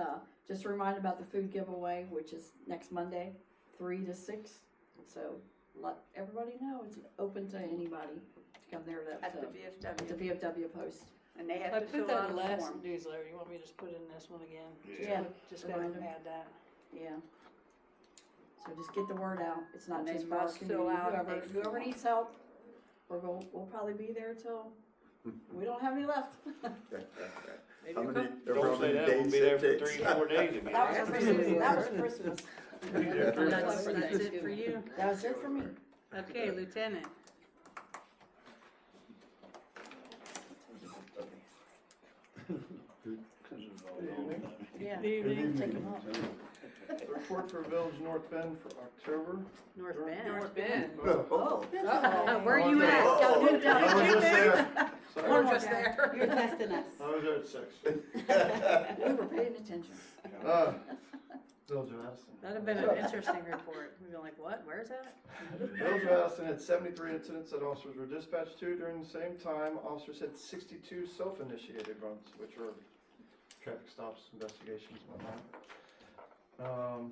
just a reminder about the food giveaway, which is next Monday, 3 to 6. So let everybody know, it's open to anybody to come there to, At the at the VFW, VFW post. and they I have to fill put that out in a last form. newsletter, you want me to just put it in this one again? Yeah. Just go ahead and add that. Yeah. So just get the word out, it's not And they just for our must fill community, out a whoever form. needs help, we'll probably be there till, we don't have any left. Maybe How a many, couple- Don't say that, we'll be there for 3 or 4 days again. That was Christmas, that was Christmas. That's it for you. That was it for me. Okay, Lieutenant. Yeah. Good evening. Take 'em up. Report for Village North Bend for October. North Bend. North Bend. Oh. Where you at? Gotta move down. I was just there. We're Sorry. just there. You're testing us. I was there at 6. We were paying attention. Village of Addyston. That'd have been an interesting report. We'd be like, what, where's that? Village of Addyston had 73 incidents that officers were dispatched to. During the same time, officers had 62 self-initiated runs, which are traffic stops, investigations, and whatnot.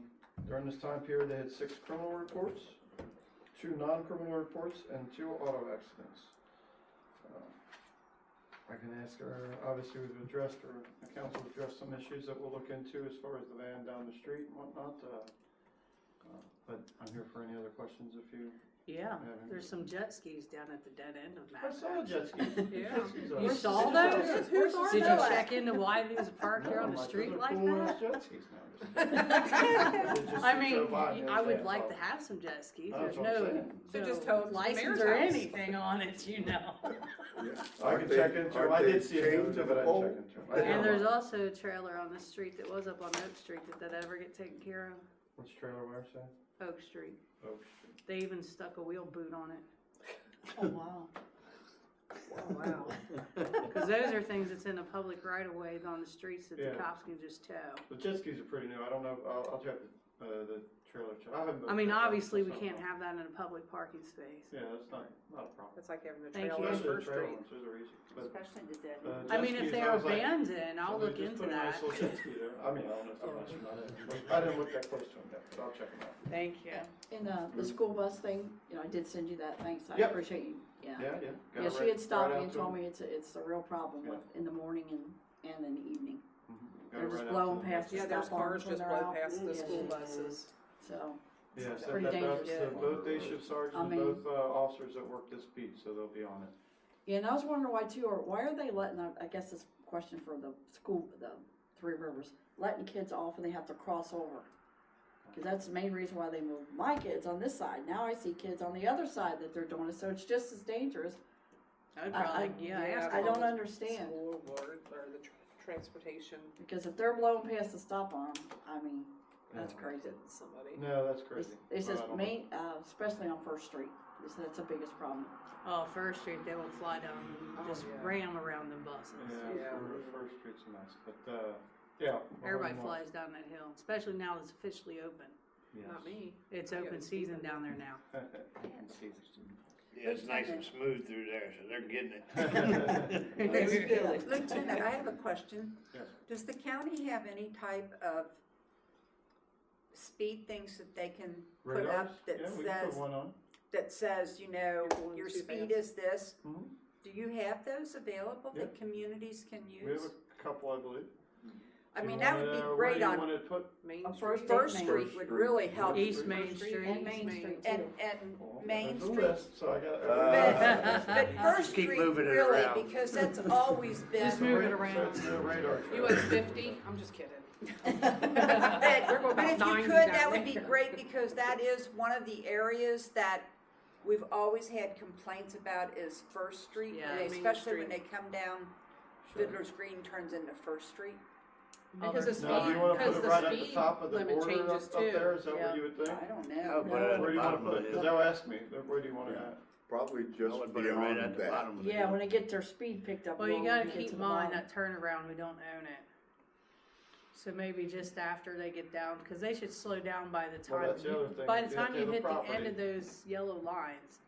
During this time period, they had 6 criminal reports, 2 non-criminal reports, and 2 auto accidents. I can ask her, obviously we've addressed, or the council addressed some issues that we'll look into as far as the van down the street and whatnot. But I'm here for any other questions if you. Yeah, Yeah. there's some jet skis down at the dead end of I saw Madison. jet skis. Yeah. Jet skis are- You saw They just those? are- Whose Of Did you course. check into why these park here No, on the I'm street those are like cool that? ass jet skis now. They just I mean, drove by and I would they like was to have some jet skis, That's there's what I'm no, saying. So just no tow to license Mayor's or house. anything on it, you know. I can check into them. I did see it, chained to but I the didn't pole? check into them. I didn't And know there's about- also a trailer on the street that was up on Oak Street, did that ever get taken care of? Which trailer where, say? Oak Street, Oak Street. they even stuck a wheel boot on it. Oh, wow. Oh, wow. Cause those are things that's in a public right of way on the streets that the Yeah. cops can just tow. The jet skis are pretty new. I don't know. I'll check the trailer. I haven't. I mean, checked that. obviously, we That's not can't a have that in a public parking space. problem. Yeah, that's not a problem. It's like having the Thank trailer you. on Especially the First trailer Street. ones, those are easy. But, Especially the dead. I jet mean, if skis, they I are was like, abandoned, I'll somebody look just into put a nice that. little jet ski there. I mean, I don't know too much about it. I didn't look that close to them yet, but I'll check them out. Thank you. And, the school bus thing, you know, I did send you that, thanks, I Yep. appreciate you, yeah. Yeah. Got Yeah, it she right- had stopped right me out and to told them. me it's a real problem with, in the morning and in the evening. Got They're it just right out blowing to them. past the Yeah, there's stop cars arms when just they're blow out. past the Yeah. school buses. So, Yeah, It's sent pretty that back dangerous. to both day shift sergeants, I and mean- both officers that work this beat, so they'll be on it. yeah, and I was wondering why too, or why are they letting, I guess this question for the school, the Three Rivers, letting kids off and they have to cross over? Cause that's the main reason why they moved my kids on this side. Now I see kids on the other side that they're doing it, so it's just as dangerous. I would I- probably, I- yeah, yeah, ask I don't them. understand, School board or the transportation. because if they're blowing past the stop arm, I mean, that's Yeah. crazy. Did somebody. No, that's crazy. It says I don't- main, especially on First Street, that's the biggest problem. Oh, First Street, they will fly down and just yeah. ram around them buses. Yeah, Yeah. First Street's a mess, but, yeah. Everybody flies down that hill, especially now that it's officially open. Not me. It's I open gotta season down there now. Yeah, it's nice and smooth through there, so they're getting it. Lieutenant, I have a question. Yes. Does the county have any type of speed things that they can put Radars? up that Yeah, we can put says, one on. you know, You're going your too speed fast. is this? Mhm. Do you have those available that Yeah. communities can We have use? a couple, I believe. I Do mean, you that would wanna- be where great do you on wanna put, Main On Street. First Main Street would really help. East Main Street. And Main Street too. And well, Main there's a Street. list, so I got. But First Just keep Street moving it really, around. because that's always been. Just move it around. So it's the radar You trail. want 50? I'm just kidding. But We're going but about if you 90 could, down that would be there. great, because that is one of the areas that we've always had complaints about is First Street. Yeah. and Main Especially when they Street. come down, Sure. Fiddler's Green turns into First Street. Because the Now, do you speed, wanna put because it the right at the speed top of the limit border up changes there, too. is that what you would think? I don't I know. would put it at Where the do you wanna bottom put of it? the Cause hill. they'll ask me, where do you want it Yeah. at? Probably I just would put it right at beyond the that. bottom of the Yeah, hill. when they get their speed picked up. Well, you low, gotta when they get keep to in the mind bottom. that turnaround, we don't own it. So maybe just after they get down, cause they should slow down by the Well, time, that's the other thing. by the You have time to you have hit the the end property. of those yellow lines,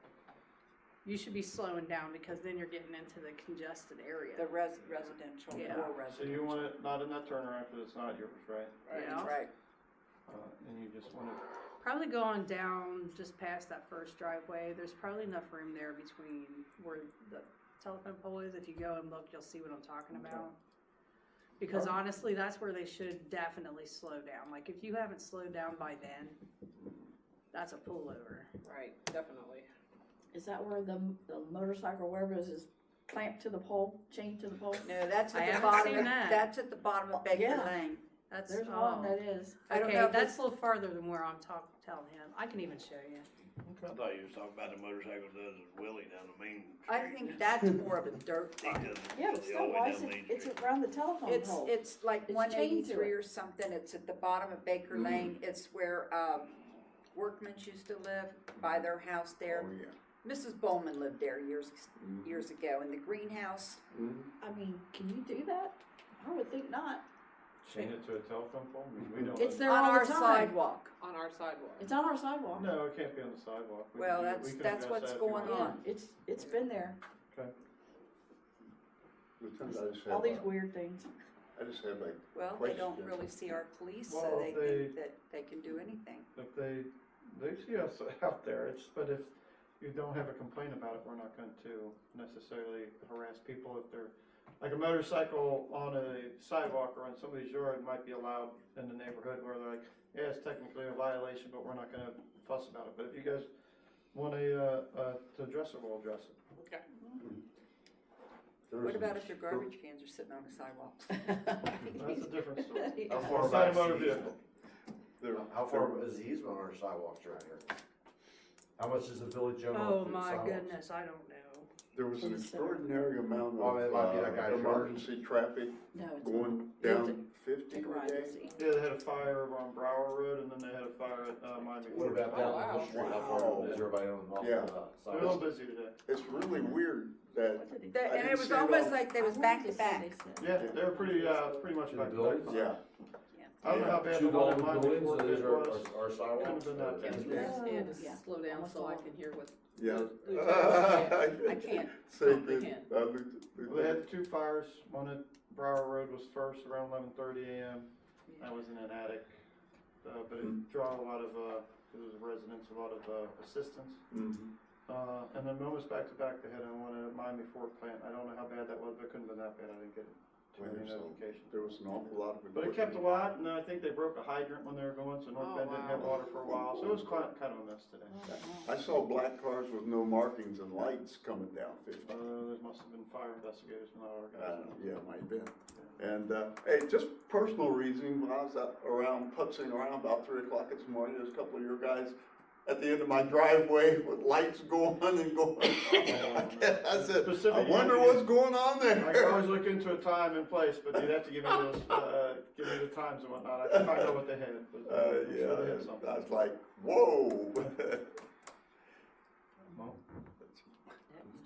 you should be slowing down, because then you're getting into the congested area. The residential, Yeah. more So residential. you want it not in that turnaround, cause it's not yours, right? Yeah. Right. And you just want it, Probably going down just past that first driveway, there's probably enough room there between where the telephone pole is. If you go and look, you'll see what I'm talking Okay. about. Because honestly, that's where they should definitely slow down. Like, if you haven't slowed down by then, that's a pullover. Right, definitely. Is that where the motorcycle, wherever it is clamped to the pole, chained to the pole? No, that's I at the haven't bottom, seen of- that. that's at the bottom of Baker Yeah. Lane. That's, There's one oh. that is. I don't Okay, know if that's it's- a little farther than where I'm telling him. I can even show you. I thought you was talking about the motorcycle does is Willie down the main street. I think that's more of a dirt He thing. does it Yeah, but the still, whole way why down is Main it, it's Street. around the telephone pole? It's like It's one chained to eighty-three it. or something, it's at the bottom of Baker Lane, it's where, Workmen's used to live, by their house there. Oh, yeah. Mrs. Bowman lived there years Mhm. ago, in the greenhouse. Mhm. I mean, can you do that? I would think not. chain it to a telephone pole, I mean, we don't. It's there On all our the time. sidewalk. On our sidewalk. It's on our sidewalk. No, it can't be on the sidewalk. We Well, can- that's- we can that's address what's that if you going want. on. Yeah, it's been there. Lieutenant, I just All have these a- weird things. I just have a Well, they don't Question. really see our police, so Well, they they- think that they can do anything. If they see us out there, but if you don't have a complaint about it, we're not going to necessarily harass people if they're, like a motorcycle on a sidewalk or on somebody's yard might be allowed in the neighborhood where they're like, yeah, it's technically a violation, but we're not gonna fuss about it. But if you guys want to address it, we'll address it. Okay. What about if your garbage cans are sitting on the sidewalk? That's a different story. How far Inside a back motor is the vehicle. easement? How far is the easement on our sidewalks around here? How much is the village own Oh on the my sidewalks? goodness, I don't know. There was an extraordinary amount Oh, it might be that of guy's emergency traffic No, it's going Yeah, down 50 take a a ride day. and see. Yeah, they had a fire over on Brower Road, and then they had a fire at Miami. What about Oh, down wow. on the street? How far is everybody on off Yeah. the They're a little sidewalks? busy today. It's really weird that, What did he That- I And didn't it was see it almost all. like they was I back wanted to say back. they said- Yeah, they were pretty much To back the to buildings? back. yeah. I don't know how bad Two the one at dollar Miami buildings, Ford those bid are was. our sidewalks? Could've been that bad. And Yeah. just slow down so I can hear what. Yeah. I can't Say comprehend. that. Well, they had two fires. One at Brower Road was first around 11:30 a.m. That was in an attic, but it drew a lot of, it was residents, a lot of assistance. Mhm. And then almost back to back, they had one at Miami Ford plant. I don't know how bad that was, but it couldn't have been that bad. I didn't get too many So, notifications. there was an awful lot of. But it kept a lot, and I think they broke a hydrant when they were going, so North Oh, Bend didn't have wow. water for a while. So it was kind of a mess today. I saw black cars with no markings and lights coming down 50. There must have been fire investigators, not our guys. Yeah, it might have been. And, hey, just personal reason, when I was out around, putzing around about 3 o'clock this morning, there's a couple of your guys at the end of my driveway with lights going and going. I said, I wonder what's going on I could always there. look into a time and place, but you'd have to give me those, give me the times and whatnot. I can find out what they had. But I'm sure they had Yeah, something. I was like, whoa.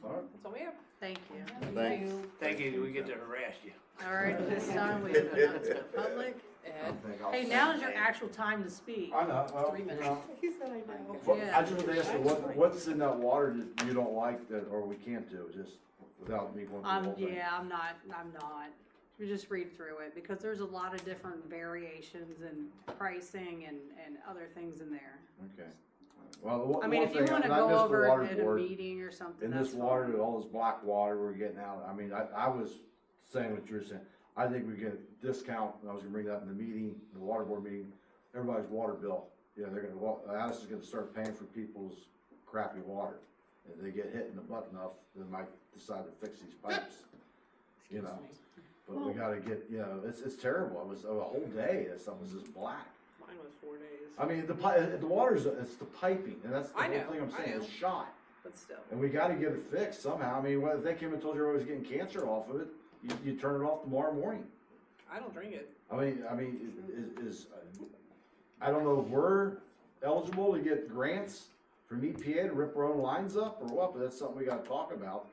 That's all we have. Thank you. Thanks. Thank you, we get to harass you. All right, this time we have announced the public. Ed. Hey, now is your actual time to speak. I know, well, 3 you minutes. know. He said I know. But Yeah. I just wanted to ask you, what's in that water that you don't like that, or we can't do, just without me going through the whole thing? Yeah, I'm not. You just read through it because there's a lot of different variations and pricing and other things in there. Okay. Well, the one I mean, if you thing, wanna and I go missed the over water it at a board, meeting or something, in that's this water, fine. all this black water we're getting out, I mean, I was saying what you were saying. I think we get a discount, and I was gonna bring that up in the meeting, the water board meeting, everybody's water bill. You know, they're gonna, Addiston's gonna start paying for people's crappy water. If they get hit in the butt enough, they might decide to fix these pipes, you know? But we gotta get, you know, it's terrible. It was a whole day, that stuff was just black. Mine was 4 days. I mean, the water's, it's the piping, and that's the I whole know, thing I'm I saying, know. it's shot. But still. And we gotta get it fixed somehow. I mean, what if they came and told you everybody's getting cancer off of it, you turn it off tomorrow morning. I don't drink it. I mean, I don't know if we're eligible to get grants from EPA to rip our own lines up or what, but that's something we gotta talk about.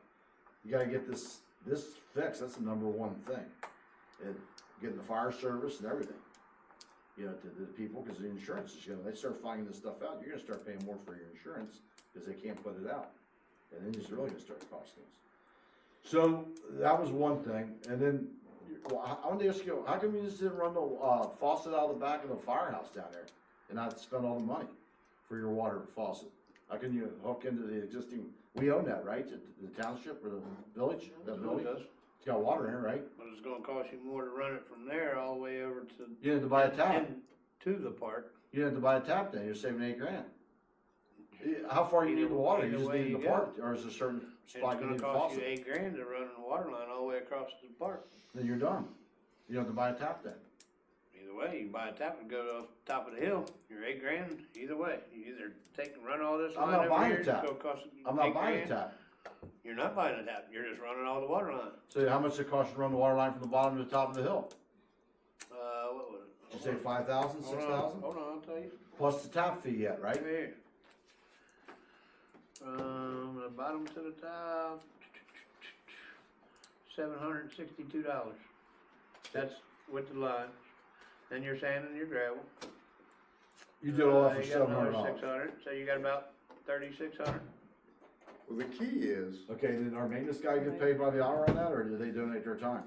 You gotta get this fixed, that's the number one thing. And getting the fire service and everything, you know, to the people, cause the insurance is gonna, they start finding this stuff out, you're gonna start paying more for your insurance, cause they can't put it out. And then it's really gonna start costing us. So, that was one thing, and then, well, I wanted to ask you, how come you just didn't run the, faucet out of the back of the firehouse down there? And not spend all the money for your water faucet? How can you hook into the existing, we own that, right, the township or the village, that building? It's got water in it, right? But it's gonna cost you more to run it from there all the way over to. You had to buy a tap. To the park. You had to buy a tap then, you're saving $8,000. How far you need the water, you Either just way need you the go. park, or is there a certain It's spot you gonna need the cost you faucet? $8,000 to run the water line all the way across the park. Then you're done. You don't have to buy a tap then. Either way, you can buy a tap and go to the top of the hill, you're $8,000, either way. You either take and run all this I'm line not over buying here, a it's tap. gonna cost I'm not buying a $8,000. tap. You're not buying a tap, you're just running all the water line. So how much does it cost you to run the water line from the bottom to the top of the hill? What was it? Did you say 5,000, Hold on, 6,000? Hold on, I'll tell you. Plus the tap fee yet, right? Right here. From the bottom to the top, $762. That's with the line. Then you're sanding your gravel. You did all that for You got another $700. 600, so you got about 3,600. Well, the key is, Okay, did our maintenance guy get paid by the hour on that, or did they donate their time?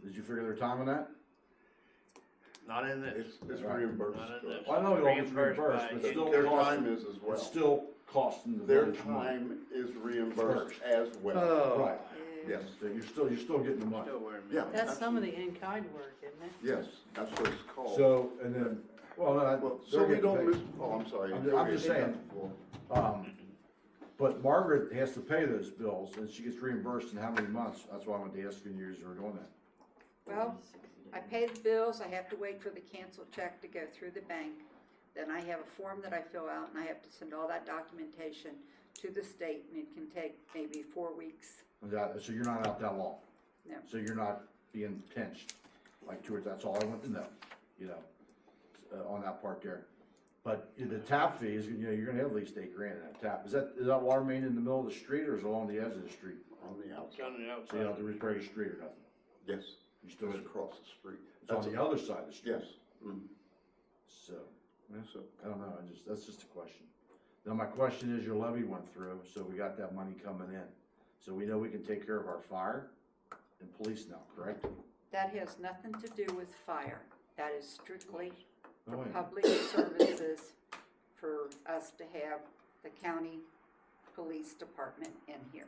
Did you figure their time on that? Not in this. it's Right. reimbursed. Not in this. Well, I know it all gets Reimbursed reimbursed, by- but still Their costing, time is as well. it's still costing the Their village money. time is reimbursed as well. Oh. Right, Yes, So you're still getting the money. Still wearing yeah. That's some of the in-kind work, isn't it? Yes, that's what it's called. So, and then, well, no, Well, so they're we getting don't paid. miss, oh, I'm sorry. I'm Go just ahead. saying. Well, But Margaret has to pay those bills, and she gets reimbursed in how many months? That's why I went to ask you, you were doing that. Well, I pay the bills, I have to wait for the canceled check to go through the bank. Then I have a form that I fill out, and I have to send all that documentation to the state, and it can take maybe 4 weeks. So you're not out that long? No. So you're not being pinched, like towards, that's all I want to know, you know, on that part there. But the tap fee is, you know, you're gonna have at least $8,000 in that tap. Is that water main in the middle of the street, or is it along the edge of the street? on the It's outside, on the So you outside. don't have to repair your street or nothing? yes, You still, it's across the street. it's on the other side of the street? Yes. Mhm. So, yeah, So, I don't know, that's just a question. Now, my question is, your levy went through, so we got that money coming in. So we know we can take care of our fire and police now, correct? That has nothing to do with fire. That is strictly Oh, wait. public services for us to have the county police department in here.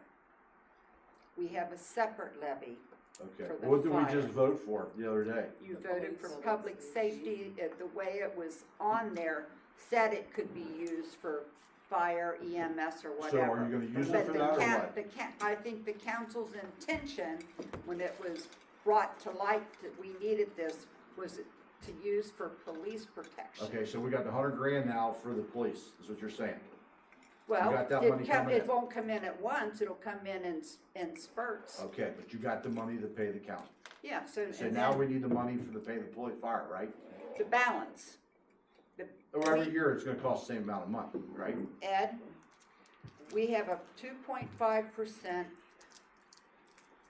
We have a separate levy. Okay, for the what did we fire. just vote for the other day? You voted for public safety, the way it was on there said it could be used for fire, EMS, or So whatever. are you gonna use it But for the that or coun- what? I think the council's intention, when it was brought to light that we needed this, was to use for police protection. Okay, so we got the $100,000 now for the police, is what you're saying? Well, got that money coming it in. won't come in at once, it'll come in spurts. Okay, but you got the money to pay the county. Yeah, so, So and now then we need the money for the pay the police fire, right? the balance. Or every year it's gonna cost the same amount of money, right? Ed, we have a 2.5%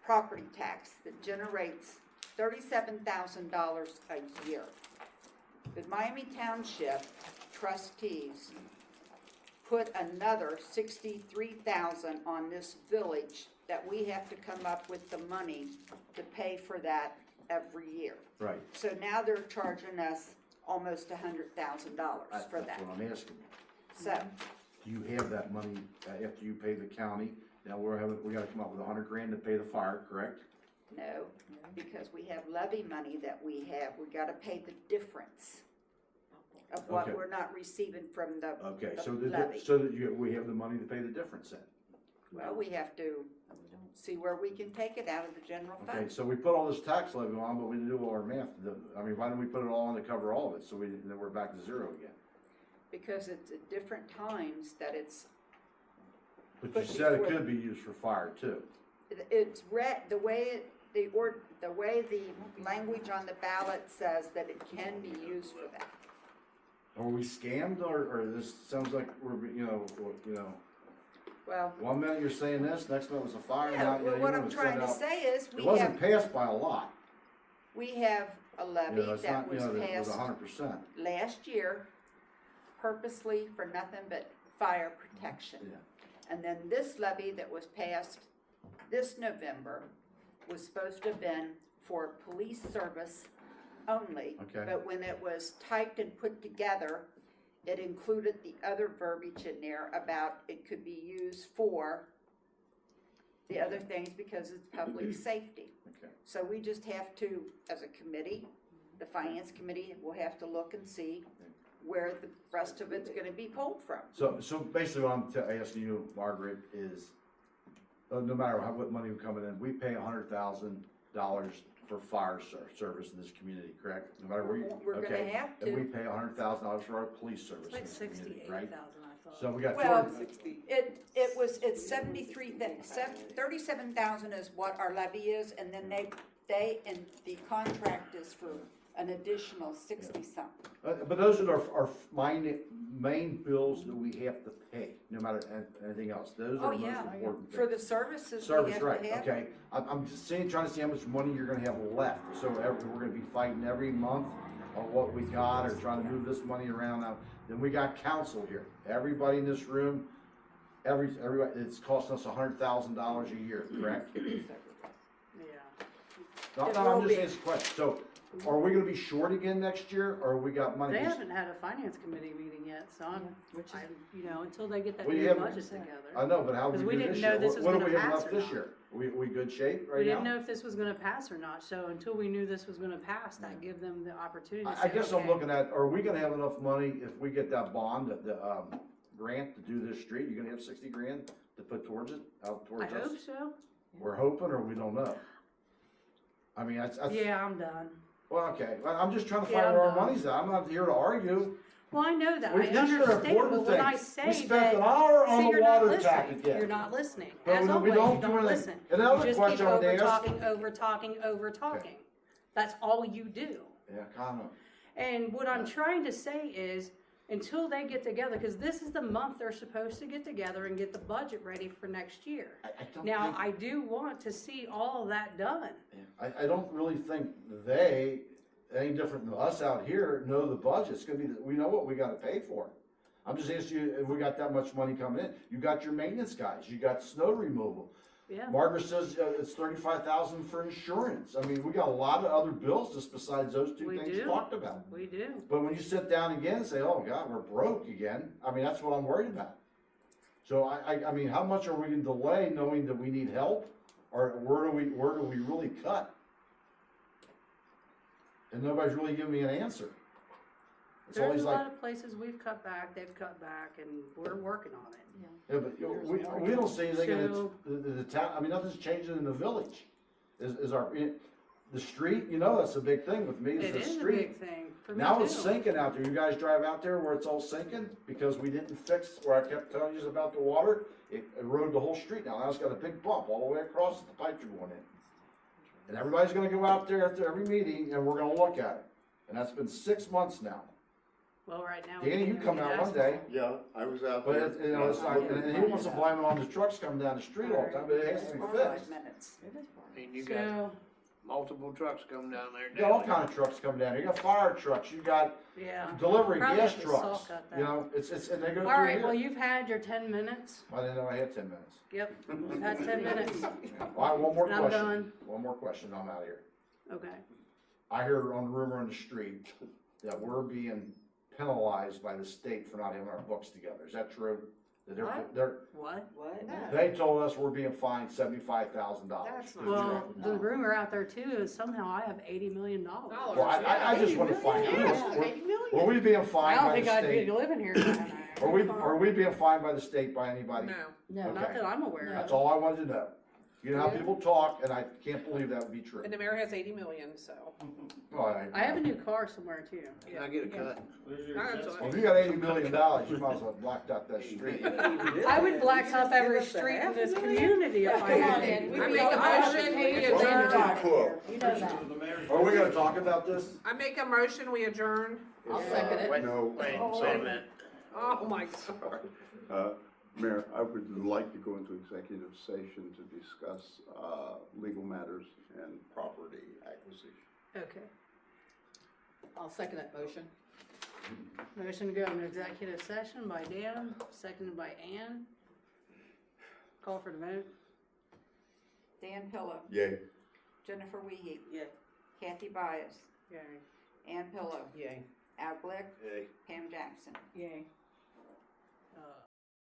property tax that generates $37,000 a year. The Miami Township trustees put another 63,000 on this village that we have to come up with the money to pay for that every year. Right. So now they're charging us almost $100,000 for that. That's what I'm asking. So, Do you have that money after you pay the county? Now we gotta come up with $100,000 to pay the fire, correct? no, because we have levy money that we gotta pay the difference of what Okay. we're not receiving from the Okay, the so levy. we have the money to pay the difference then? Well, we have to see where we can take it out of the general Okay, fund. so we put all this tax levy on, but we didn't do all our math. I mean, why didn't we put it all on to cover all of it, so then we're back to zero again? Because it's at different times that it's, But you But said it before- could be used for fire too. it's read, the way the language on the ballot says that it can be used for that. Are we scammed, or this sounds like we're, you know, Well, one minute you're saying this, next minute it was a fire, yeah, now, you know, well, you what wanna I'm send trying to out- say is, It wasn't passed by a lot, we have a you levy know, it's that not, you was know, that it was passed 100%. last year purposely for nothing but fire protection. Yeah. And then this levy that was passed this November was supposed to have been for police service only. Okay. But when it was typed and put together, it included the other verbiage in there about it could be used for the other things because it's public safety. Okay. So we just have to, as a committee, the finance committee will have to look and see where the rest of it's gonna be pulled from. So basically what I'm asking you, Margaret, is, no matter what money we're coming in, we pay $100,000 for fire service in this community, correct? No matter where you, We're gonna okay? have And we to. pay $100,000 for our police service It's in like this community, 68,000, right? I thought. So we got Well, 200, it's 37,000 is what our levy is, and then and the contract is for an additional 60-something. but those are our main bills that we have to pay, no matter anything else. Those Oh, are the most yeah, important for things. the services we Service, have right, to have. okay. I'm just trying to see how much money you're gonna have left. So we're gonna be fighting every month on what we got or trying to move this money around now. Then we got council here. Everybody in this room, everybody, it's costing us $100,000 a year, correct? Yeah. It I'm will just be. asking a question. So Are we gonna be short again next year, or we got money? They haven't had a finance committee meeting yet, so Which is, until they get that We new haven't- budget together. I know, but how do 'Cause we we do didn't this know year? this was What do gonna we have pass left or this not. year? We good shape right now? We didn't know if this was gonna pass or not, so until we knew this was gonna pass, that give them the opportunity to say, I guess I'm okay. looking at, are we gonna have enough money if we get that bond, the grant to do this street? You gonna have 60 grand to put towards it, out I towards us? hope so. We're hoping, or we don't know? I mean, that's, Yeah, I'm done. well, okay, I'm just trying to Yeah, find I'm where our done. money's at. I'm not here to argue. Well, I know that, I These are understand, important but when I things. say We spent that, an hour on see, the you're not water tap listening, again. you're not listening. But As we always, don't you do don't anything. listen. Another You just question keep I would over ask- talking, over talking. That's all you do. Yeah, kinda. And what I'm trying to say is, until they get together, because this is the month they're supposed to get together and get the budget ready for next year. I don't Now, think- I do want to see all of that done. I don't really think they, any different than us out here, know the budget. It's gonna be, we know what we gotta pay for. I'm just asking you, if we got that much money coming in, you got your maintenance guys, you got snow removal. Yeah. Margaret says it's 35,000 for insurance. I mean, we got a lot of other bills just besides those two We things you do. talked about. We do. But when you sit down again and say, oh God, we're broke again, I mean, that's what I'm worried about. So I mean, how much are we gonna delay knowing that we need help? Or where do we really cut? And nobody's really giving me an answer. It's There's always a like, lot of places we've cut back, they've cut back, and we're working on it. yeah, but you know, we don't see anything in So- the town, I mean, nothing's changing in the village. Is our, the street, you know, that's a big thing with me, It is the is a street. big thing, for me Now it's too. sinking out there. You guys drive out there where it's all sinking because we didn't fix where I kept telling you about the water. It eroded the whole street. Now it's got a big bump all the way across it. The pipes are going in. And everybody's gonna go out there after every meeting and we're gonna look at it. And that's been 6 months now. Well, right now. Danny, you come out one day, Yeah, I was out but there. it, you know, it's like, and he wants to blame it on the trucks coming down the street all the time, but it has to be For fixed. 5 minutes. And you got So, multiple trucks coming down there You got all daily. kind of trucks coming down here. You got fire trucks, you got yeah. delivery Probably gas have to saw trucks. cut that. You know, it's, and they go All through right, well, here. you've had your 10 minutes. I didn't know I had 10 minutes. Yep, you've had 10 minutes. All right, one more And I'm question. done. One more question, I'm out of here. Okay. I heard on the rumor on the street that we're being penalized by the state for not having our books together. Is that true? That they're, What? What? they told us we're being fined $75,000. That's not Well, the rumor out there too is somehow I have $80 million. Dollars. Well, I just wanna find out. Were we being I fined don't by think the I'd be state? living here. Are we being fined by the state by anybody? No. no, Not that I'm aware That's of. all I wanted to know. You know how people talk, and I can't believe that would be true. And the mayor has 80 million, so. Well, I have a new car somewhere too. Can I get a cut? well, if you got $80 million, you might as well have blacked out that street. I would black up every street in this community if I Come on had in. to. I make a motion, we adjourn. you know that. Are we gonna talk about this? I make a motion, we adjourn. I'll second it. Wait, No. wait a minute. Oh, my God. Mayor, I would like to go into executive session to discuss, legal matters and property acquisition. Okay. I'll second that motion. Motion to go into executive session by Dan, seconded by Ann. Call for the vote. Dan Pillow, Yay. Jennifer Wiehe, Yeah. Kathy Byess, Yay. Ann Pillow, Yay. Al Glick, Hey. Pam Jackson. Yay.